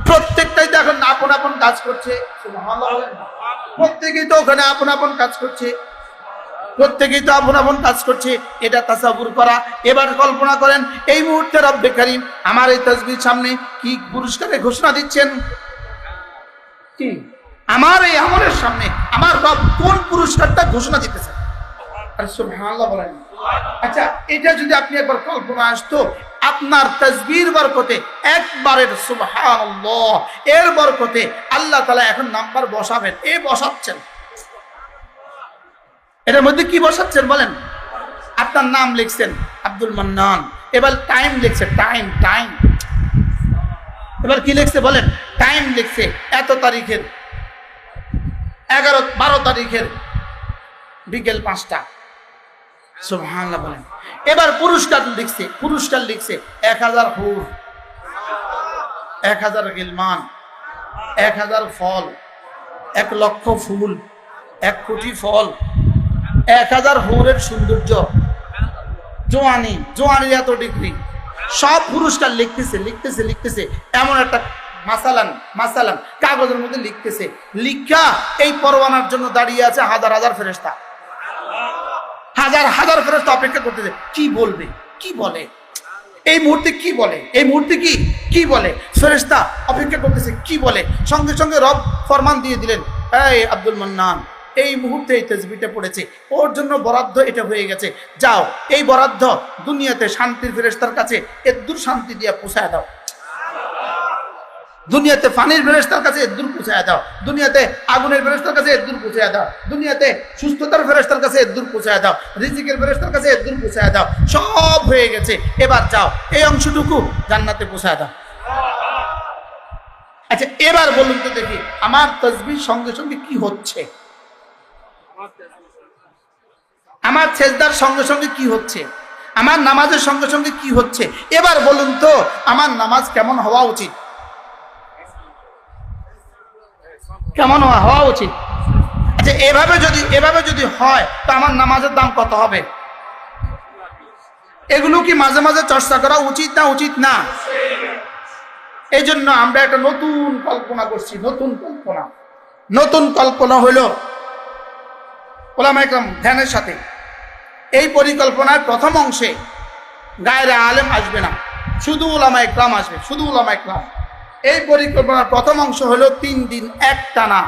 প্রত্যেকটাই তো এখন আপন আপন কাজ করছে, সুবহানাল্লাহ বলেন না? প্রত্যেকেই তো ওখানে আপন আপন কাজ করছে, প্রত্যেকেই তো আপন আপন কাজ করছে। এটা তাসাব্বুর করা। এবার কল্পনা করেন এই মুহূর্তে রব্বে কারীম আমার এই তাসবির সামনে কি পুরস্কারের ঘোষণা দিচ্ছেন? কি আমার এই আমলের সামনে আমার রব কোন পুরস্কারটা ঘোষণা দিতেছেন? আরে সুবহানাল্লাহ বলেন। আচ্ছা, এটা যদি আপনি একবার কল্পনা আসতো, আপনার তাসবির বরকতে, একবারের সুবহানাল্লাহ এর বরকতে আল্লাহ তাআলা এখন নাম্বার বসাবেন, বসাচ্ছেন। এটার মধ্যে কি বসাচ্ছেন বলেন? আপনার নাম লিখছেন আব্দুল মান্নান, এবার টাইম লিখছে, টাইম টাইম। এবার কি লিখছে বলেন? টাইম লিখছে এত তারিখের 12 তারিখের বিকেল 5টা। সুবহানাল্লাহ বলেন। এবার পুরস্কার লিখছে, 1000 হুর, 1000 গিলমান, 1000 ফল, 1 লক্ষ ফুল, 1 কোটি ফল, 1000 হুরের সৌন্দর্য, জোয়ানির এত ডিগ্রি, সব পুরস্কার লিখতেছে। এমন একটা মাসালান কাগজের মধ্যে লিখতেছে। লিখা এই পরওয়ানার জন্য দাঁড়িয়ে আছে হাজার ফেরেশতা, হাজার ফেরেশতা অপেক্ষা করতেছে। কি বলবে, কি বলে এই মুহূর্তে, কি বলে এই মুহূর্তে, কি বলে? ফেরেশতা অপেক্ষা করতেছে কি বলে। সঙ্গে সঙ্গে রব ফরমান দিয়ে দিলেন, এই আব্দুল মান্নান এই মুহূর্তে এই তাসবিহটা পড়েছে, ওর জন্য বরাদ্দ এটা হয়ে গেছে, যাও এই বরাদ্দ দুনিয়াতে শান্তির ফেরেশতার কাছে এদ্দুর শান্তি দিয়ে পৌঁছায় দাও, দুনিয়াতে পানির ফেরেশতার কাছে এদ্দুর পৌঁছায় দাও, দুনিয়াতে আগুনের ফেরেশতার কাছে এদ্দুর পৌঁছায় দাও, দুনিয়াতে সুস্থতার ফেরেশতার কাছে এদ্দুর পৌঁছায় দাও, রিজিকের ফেরেশতার কাছে এদ্দুর পৌঁছায় দাও। সব হয়ে গেছে, এবার যাও এই অংশটুকু জান্নাতে পৌঁছায় দাও। আচ্ছা, এবার বলুন তো দেখি আমার তাসবিহ সঙ্গে সঙ্গে কি হচ্ছে? আমার সেজদার সঙ্গে সঙ্গে কি হচ্ছে? আমার নামাজের সঙ্গে সঙ্গে কি হচ্ছে? এবার বলুন তো আমার নামাজ কেমন হওয়া উচিত? কেমন হওয়া উচিত? আচ্ছা, এভাবে যদি হয় তো আমার নামাজের দাম কত হবে? এগুলো কি মাঝে মাঝে চর্চা করা উচিত না? এই জন্য আমরা একটা নতুন কল্পনা করছি। নতুন কল্পনা হলো ওলামা ইকরাম ধ্যানের সাথে এই পরিকল্পনার প্রথম অংশে গায়রে আলেম আসবে না, শুধু ওলামা ইকরাম আসবে, শুধু ওলামা ইকরাম। এই পরিকল্পনার প্রথম অংশ হলো 3 দিন একটানা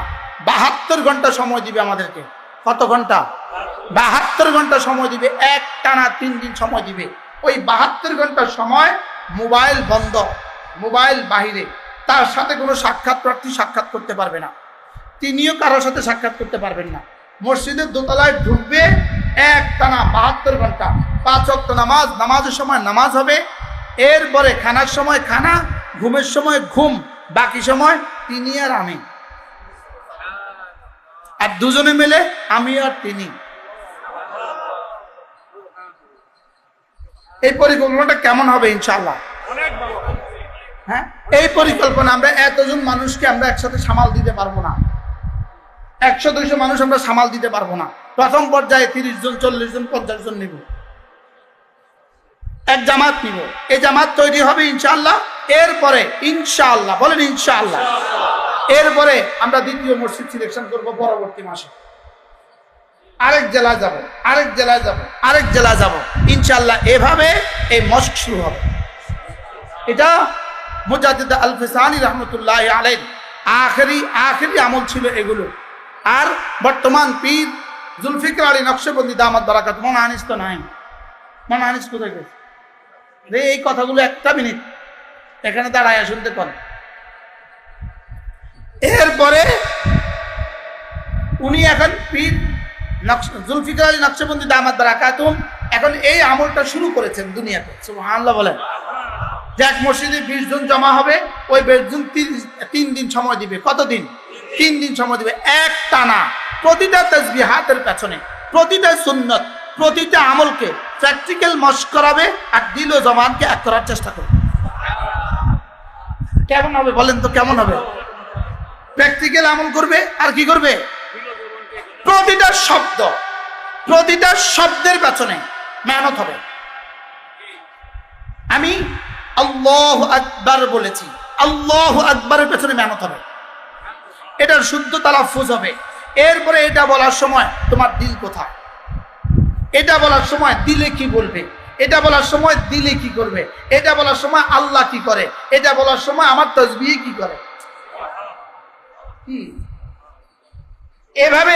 72 ঘন্টা সময় দিবে আমাদেরকে। কত ঘন্টা? 72 ঘন্টা সময় দিবে, একটানা 3 দিন সময় দিবে। ওই 72 ঘন্টার সময় মোবাইল বন্ধ, মোবাইল বাহিরে, তার সাথে কোনো সাক্ষাৎ প্রার্থী সাক্ষাৎ করতে পারবে না, তিনিও কারোর সাথে সাক্ষাৎ করতে পারবেন না। মসজিদের দোতলায় ঢুকবে, একটানা 72 ঘন্টা 5 ওয়াক্ত নামাজের সময় নামাজ হবে, এরপরে খানার সময় খানা, ঘুমের সময় ঘুম, বাকি সময় তিনি আর আমি, আর দুজনে মিলে আমি আর তিনি। এই পরিকল্পনাটা কেমন হবে ইনশাআল্লাহ? হ্যাঁ, এই পরিকল্পনা আমরা এতজন মানুষকে আমরা একসাথে সামাল দিতে পারবো না, 100-200 মানুষ আমরা সামাল দিতে পারবো না। প্রথম পর্যায়ে 30 জন, 40 জন, 50 জন নিব, এক জামাত নিব। এই জামাত তৈরি হবে ইনশাআল্লাহ। এরপরে ইনশাআল্লাহ বলেন ইনশাআল্লাহ, এরপরে আমরা দ্বিতীয় মসজিদ সিলেকশন করব পরবর্তী মাসে। আরেক জেলায় যাব ইনশাআল্লাহ। এভাবে এই মস্ক শুরু হবে। এটা মুজাদ্দিদ আল ফিসানি রহমতুল্লাহ আলাইহি আখেরি আমল ছিল এগুলো। আর বর্তমান পীর জুলফিকার আলী নকশবন্দি দামাত বারাকাত, মনে আনিস তো নাই, মনে আনিস কোথায় গেছে রে? এই কথাগুলো একটা মিনিট এখানে দাঁড়ায় শুনতে পান। এরপরে উনি এখন পীর জুলফিকার আলী নকশবন্দি দামাত বারাকাতুম এখন এই আমলটা শুরু করেছেন দুনিয়াতে। সুবহানাল্লাহ বলেন। যে এক মসজিদে 20 জন জমা হবে, ওই 20 জন 3 দিন সময় দিবে। কতদিন? 3 দিন সময় দিবে এক টানা। প্রতিটা তাসবিহাতের পেছনে, প্রতিটা সুন্নত, প্রতিটা আমলকে প্র্যাকটিক্যাল মশক করাবে আর দিল ও জবানকে এক করার চেষ্টা করবে। কেমন হবে বলেন তো? কেমন হবে? প্র্যাকটিক্যাল আমল করবে আর কি করবে? প্রতিটা শব্দের পেছনে মেহনত হবে। আমি আল্লাহু আকবার বলেছি, আল্লাহু আকবারের পেছনে মেহনত হবে, এটার শুদ্ধ তালাফুজ হবে। এরপরে এটা বলার সময় তোমার দিল কোথায়, এটা বলার সময় দিলে কি বলবে, এটা বলার সময় দিলে কি করবে, এটা বলার সময় আল্লাহ কি করে, এটা বলার সময় আমার তাসবিহ কি করে, কি এভাবে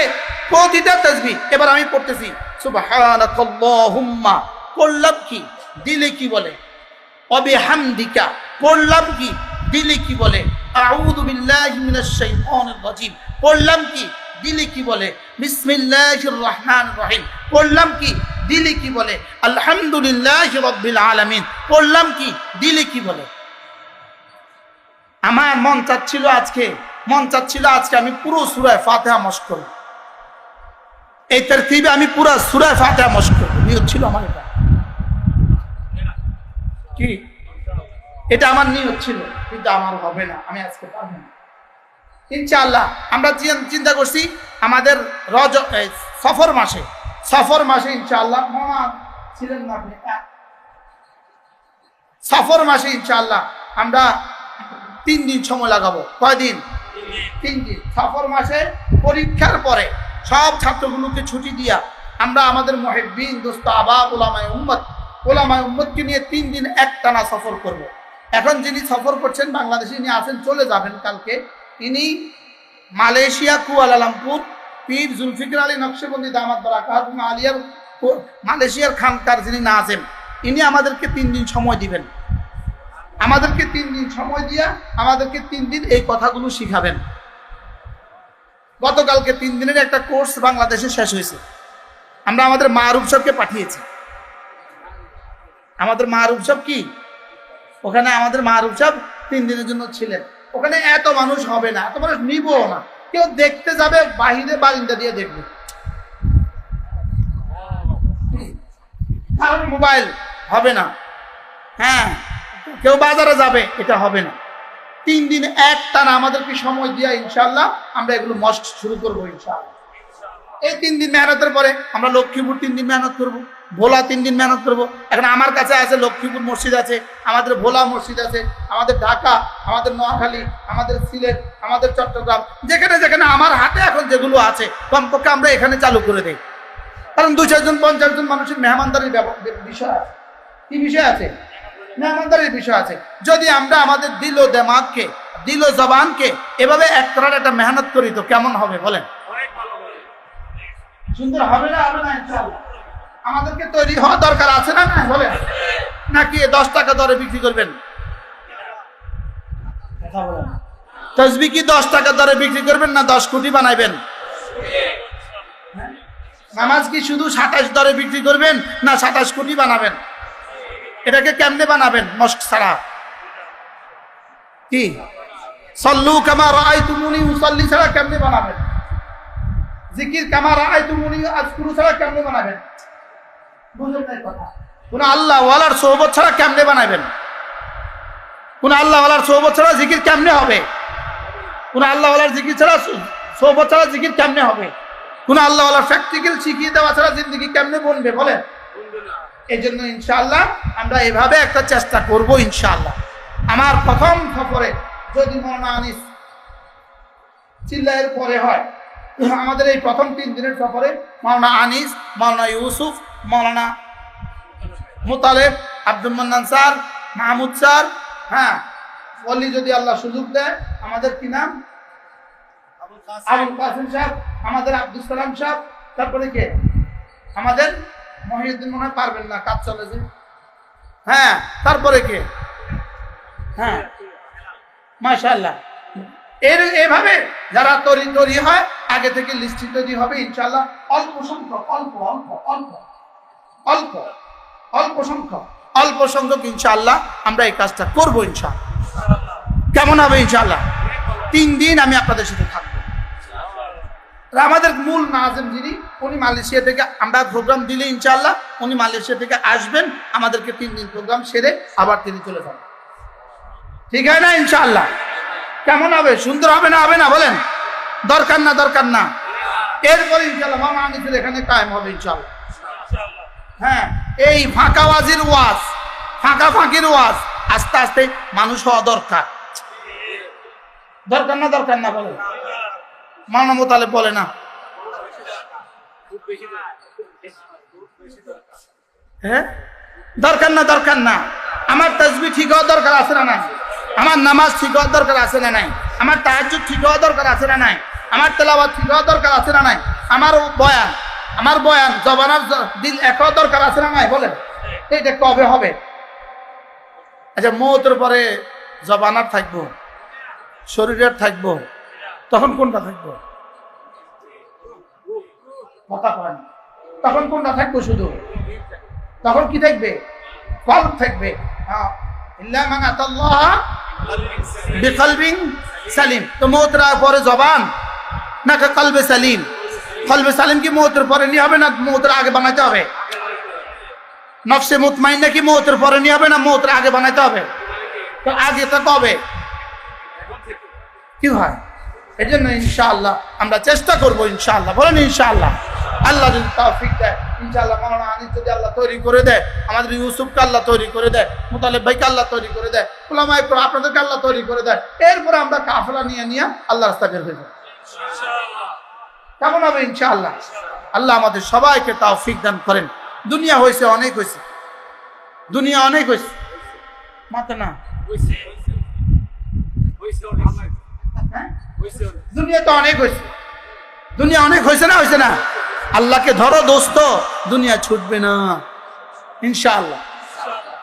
প্রতিটা তাসবিহ। এবার আমি পড়তেছি সুবহানাকাল্লাহুম্মা, পড়লাম কি দিলে কি বলে, ওয়াবিহামদিকা পড়লাম কি দিলে কি বলে, আউযু বিল্লাহি মিনাশ শাইতানির রাজিম পড়লাম কি দিলে কি বলে, বিসমিল্লাহির রহমানির রহিম পড়লাম কি দিলে কি বলে, আলহামদুলিল্লাহি রাব্বিল আলামিন পড়লাম কি দিলে কি বলে। আমার মন চাচ্ছিল আজকে আমি পুরো সূরা ফাতিহা মস্ক করব, এই তরতিবে আমি পুরো সূরা ফাতিহা মস্ক করব, নিয়ত ছিল আমার। এটা কি, এটা আমার নিয়ত ছিল, কিন্তু আমার হবে না, আমি আজকে পারবো না ইনশাআল্লাহ। আমরা চিন্তা করছি আমাদের সফর মাসে ইনশাআল্লাহ, মামা ছিলেন না আপনি, সফর মাসে ইনশাআল্লাহ আমরা 3 দিন সময় লাগাবো। কয়দিন? 3 দিন। সফর মাসে পরীক্ষার পরে সব ছাত্রগুলোকে ছুটি দিয়া আমরা আমাদের মুহিব্বিন দোস্ত আবাব ওলামায়ে উম্মতকে নিয়ে 3 দিন একটানা সফর করব। এখন যিনি সফর করছেন বাংলাদেশে, ইনি আছেন, চলে যাবেন কালকে। ইনি মালয়েশিয়া কুয়ালালামপুর পীর জুলফিকার আলী নকশবন্দি দামাত বারাকাতুহু আলিয়ার মালয়েশিয়ার খানকার যিনি নাজেম, ইনি আমাদেরকে 3 দিন সময় দিবেন। আমাদেরকে 3 দিন সময় দিয়া আমাদেরকে 3 দিন এই কথাগুলো শিখাবেন। গতকালকে 3 দিনের একটা কোর্স বাংলাদেশে শেষ হয়েছে। আমরা আমাদের মারুফ সাহেবকে পাঠিয়েছি। আমাদের মারুফ সাহেব কি ওখানে, আমাদের মারুফ সাহেব 3 দিনের জন্য ছিলেন ওখানে। এত মানুষ হবে না, এত মানুষ নিবও না, কেউ দেখতে যাবে বাহিরে বারিন্দা দিয়ে দেখবে, কারণ মোবাইল হবে না, হ্যাঁ কেউ বাজারে যাবে, এটা হবে না। 3 দিন একটানা আমাদেরকে সময় দিয়া ইনশাআল্লাহ আমরা এগুলো মস্ক শুরু করবো ইনশাআল্লাহ। এই 3 দিন মেহনতের পরে আমরা লক্ষ্মীপুর 3 দিন মেহনত করবো, ভোলা 3 দিন মেহনত করবো। এখন আমার কাছে আছে লক্ষ্মীপুর মসজিদ আছে, আমাদের ভোলা মসজিদ আছে, আমাদের ঢাকা, আমাদের নোয়াখালী, আমাদের সিলেট, আমাদের চট্টগ্রাম, যেখানে যেখানে আমার হাতে এখন যেগুলো আছে কমপক্ষে আমরা এখানে চালু করে দেই। কারণ 2-4 জন 50 জন মানুষের মেহমানদারির বিষয় আছে। কি বিষয় আছে? মেহমানদারির বিষয় আছে। যদি আমরা আমাদের দিল ও দেমাগকে, দিল ও জবানকে এভাবে এক করার একটা মেহনত করি তো কেমন হবে বলেন? সুন্দর হবে না? হবে না ইনশাআল্লাহ। আমাদেরকে তৈরি হওয়া দরকার আছে না না বলেন? নাকি 10 টাকা দরে বিক্রি করবেন? কথা বলেন। তাসবিহ কি 10 টাকা দরে বিক্রি করবেন না 10 কোটি বানাইবেন? নামাজ কি শুধু 27 দরে বিক্রি করবেন না 27 কোটি বানাবেন? এটাকে কেমনে বানাবেন মস্ক ছাড়া? কি সল্লু কামা রাআইতুমুনি উসাল্লি ছাড়া কেমনে বানাবেন? জিকির কামা রাআইতুমুনি আযকুরু ছাড়া কেমনে বানাবেন? বুঝলেন না কথা? কোন আল্লাহ ওয়ালার সোহবত ছাড়া কেমনে বানাবেন? কোন আল্লাহ ওয়ালার সোহবত ছাড়া জিকির কেমনে হবে? কোন আল্লাহ ওয়ালার জিকির ছাড়া সোহবত ছাড়া জিকির কেমনে হবে? কোন আল্লাহ ওয়ালার প্র্যাকটিক্যাল শিখিয়ে দেওয়া ছাড়া জিন্দেগি কেমনে বনবে বলেন? এই জন্য ইনশাআল্লাহ আমরা এভাবে একটা চেষ্টা করব ইনশাআল্লাহ। আমার প্রথম সফরে যদি মাওলানা আনিস চিল্লায়ের পরে হয়, আমাদের এই প্রথম 3 দিনের সফরে মাওলানা আনিস, মাওলানা ইউসুফ, মাওলানা মুতালেব, আব্দুল মান্নান স্যার, মাহমুদ স্যার, হ্যাঁ বলি যদি আল্লাহ সুযোগ দেয়, আমাদের কি নাম আবুল কাসিম সাহেব, আমাদের আব্দুল সালাম সাহেব, তারপরে কে আমাদের মহিউদ্দিন মনে হয় পারবেন না, কাজ চলেছে, হ্যাঁ তারপরে কে, হ্যাঁ মাশাআল্লাহ। এভাবে যারা তৈরি হয় আগে থেকে লিস্টি তৈরি হবে ইনশাআল্লাহ। অল্প সংখ্যক অল্প সংখ্যক ইনশাআল্লাহ আমরা এই কাজটা করবো ইনশাআল্লাহ। কেমন হবে ইনশাআল্লাহ? 3 দিন আমি আপনাদের সাথে থাকবো। আমাদের মূল নাজেম যিনি, উনি মালয়েশিয়া থেকে, আমরা প্রোগ্রাম দিলে ইনশাআল্লাহ উনি মালয়েশিয়া থেকে আসবেন, আমাদেরকে 3 দিন প্রোগ্রাম সেরে আবার তিনি চলে যাবেন। ঠিক হয় না ইনশাআল্লাহ? কেমন হবে? সুন্দর হবে না? হবে না বলেন? দরকার না এরপরে ইনশাআল্লাহ মামা আনিসের এখানে কায়েম হবে ইনশাআল্লাহ। হ্যাঁ এই ফাঁকাবাজির ওয়াজ, ফাঁকির ওয়াজ আস্তে আস্তে মানুষ হওয়া দরকার। দরকার না দরকার না বলে মাওলানা মোতালেব বলে না? হ্যাঁ, দরকার না দরকার না। আমার তাসবিহ ঠিক হওয়া দরকার আছে না নাই? আমার নামাজ ঠিক হওয়ার দরকার আছে না নাই? আমার তাহাজ্জুদ ঠিক হওয়া দরকার আছে না নাই? আমার তেলাওয়াত ঠিক হওয়া দরকার আছে না নাই? আমার বয়ান জবানার দিল এক হওয়া দরকার আছে না নাই? বলেন এইটা কবে হবে? আচ্ছা, মৌতের পরে জবানার থাকবো, শরীরের থাকবো, তখন কোনটা থাকবো? কথা কয় না। তখন কোনটা থাকবো? শুধু তখন কি থাকবে? কলব থাকবে। ইল্লা মান আতাল্লাহ বিকলবিন সালিম। তো মৌতের পরে জবান না কলবে সালিম? কলবে সালিম কি মৌতের পরে নিয়ে হবে না মৌতের আগে বানাইতে হবে? নফসে মুতমাইন্না কি মৌতের পরে নিয়ে হবে না মৌতের আগে বানাইতে হবে? তো আগে তো কবে কি হয়? এই জন্য ইনশাআল্লাহ আমরা চেষ্টা করবো, ইনশাআল্লাহ বলেন ইনশাআল্লাহ। আল্লাহ যদি তৌফিক দেয়, ইনশাআল্লাহ মাওলানা আনিস যদি আল্লাহ তৈরি করে দেয়, আমাদের ইউসুফকে আল্লাহ তৈরি করে দেয়, মুতালেব ভাইকে আল্লাহ তৈরি করে দেয়, উলামায়ে কেরাম আপনাদেরকে আল্লাহ তৈরি করে দেয়, এরপরে আমরা কাফেলা নিয়ে আল্লাহ রাস্তা বের হয়ে যাব। কেমন হবে? ইনশাআল্লাহ। আল্লাহ আমাদের সবাইকে তৌফিক দান করেন। দুনিয়া হয়েছে, অনেক হয়েছে, দুনিয়া অনেক হয়েছে, মাথা না দুনিয়া তো অনেক হয়েছে, দুনিয়া অনেক হয়েছে না হয়েছে না? আল্লাহকে ধরো দোস্ত, দুনিয়া ছুটবে না ইনশাআল্লাহ।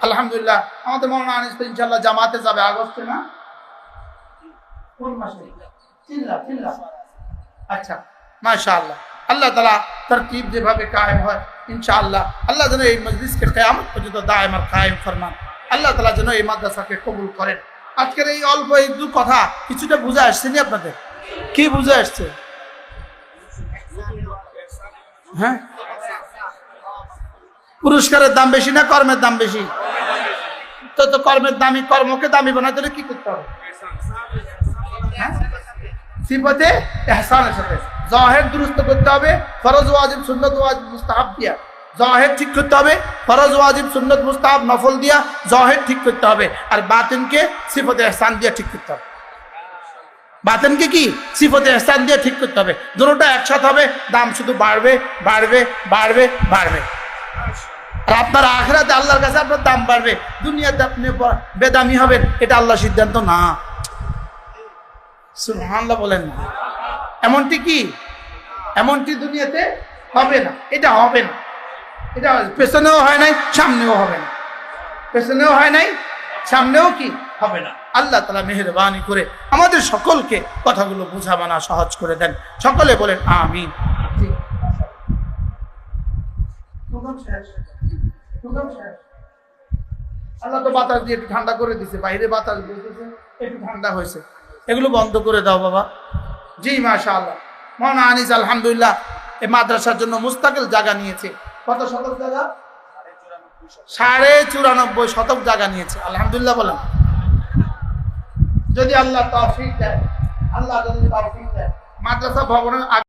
আলহামদুলিল্লাহ, আমাদের মাওলানা আনিস তো ইনশাআল্লাহ জামাতে যাবে আগস্টে, না কোন মাসে? আচ্ছা, মাশাআল্লাহ। আল্লাহ তাআলা তরতিব যেভাবে কায়েম হয় ইনশাআল্লাহ, আল্লাহ যেন এই মজলিসকে কিয়ামত পর্যন্ত দায়েম আর কায়েম ফরমান। আল্লাহ তাআলা যেন এই মাদ্রাসাকে কবুল করেন। আজকের এই অল্প এই দু কথা কিছুটা বুঝে আসছে নি আপনাদের? কি বুঝে আসছে? হ্যাঁ, পুরস্কারের দাম বেশি না কর্মের দাম বেশি? তো কর্মের দামি, কর্মকে দামি বানাতে হলে কি করতে হবে? সিফাতে ইহসানের সাথে জাহির দুরুস্ত করতে হবে, ফরজ ওয়াজিব সুন্নাত ওয়াজিব মুস্তাহাব দিয়া জাহির ঠিক করতে হবে, ফরজ ওয়াজিব সুন্নাত মুস্তাহাব নফল দিয়া জাহির ঠিক করতে হবে, আর বাতিনকে সিফাতে ইহসান দিয়া ঠিক করতে হবে। বাতিনকে কি সিফাতে ইহসান দিয়ে ঠিক করতে হবে। দুটোটা একসাথে হবে, দাম শুধু বাড়বে বাড়বে বাড়বে বাড়বে। আর আপনার আখিরাতে আল্লাহর কাছে আপনার দাম বাড়বে, দুনিয়াতে আপনি বেদামি হবেন, এটা আল্লাহর সিদ্ধান্ত না। সুবহানাল্লাহ বলেন না? এমনটি কি? এমনটি দুনিয়াতে হবে না, এটা হবে না। এটা পেছনেও হয় নাই, সামনেও হবে না, পেছনেও হয় নাই, সামনেও কি হবে না। আল্লাহ তাআলা মেহেরবানি করে আমাদের সকলকে কথাগুলো বোঝা মানা সহজ করে দেন। সকলে বলেন আমিন। আল্লাহ তো বাতাস দিয়ে একটু ঠান্ডা করে দিছে, বাইরে বাতাস বইতেছে, একটু ঠান্ডা হয়েছে, এগুলো বন্ধ করে দাও বাবা। জি মাশাআল্লাহ। মাওলানা আনিস আলহামদুলিল্লাহ এই মাদ্রাসার জন্য মুস্তাকিল জায়গা নিয়েছে। কত শতক জায়গা? 94.5 শতক জায়গা নিয়েছে। আলহামদুলিল্লাহ বলেন। যদি আল্লাহ তৌফিক দেয়, আল্লাহ যদি তৌফিক দেয়, মাদ্রাসা ভবনের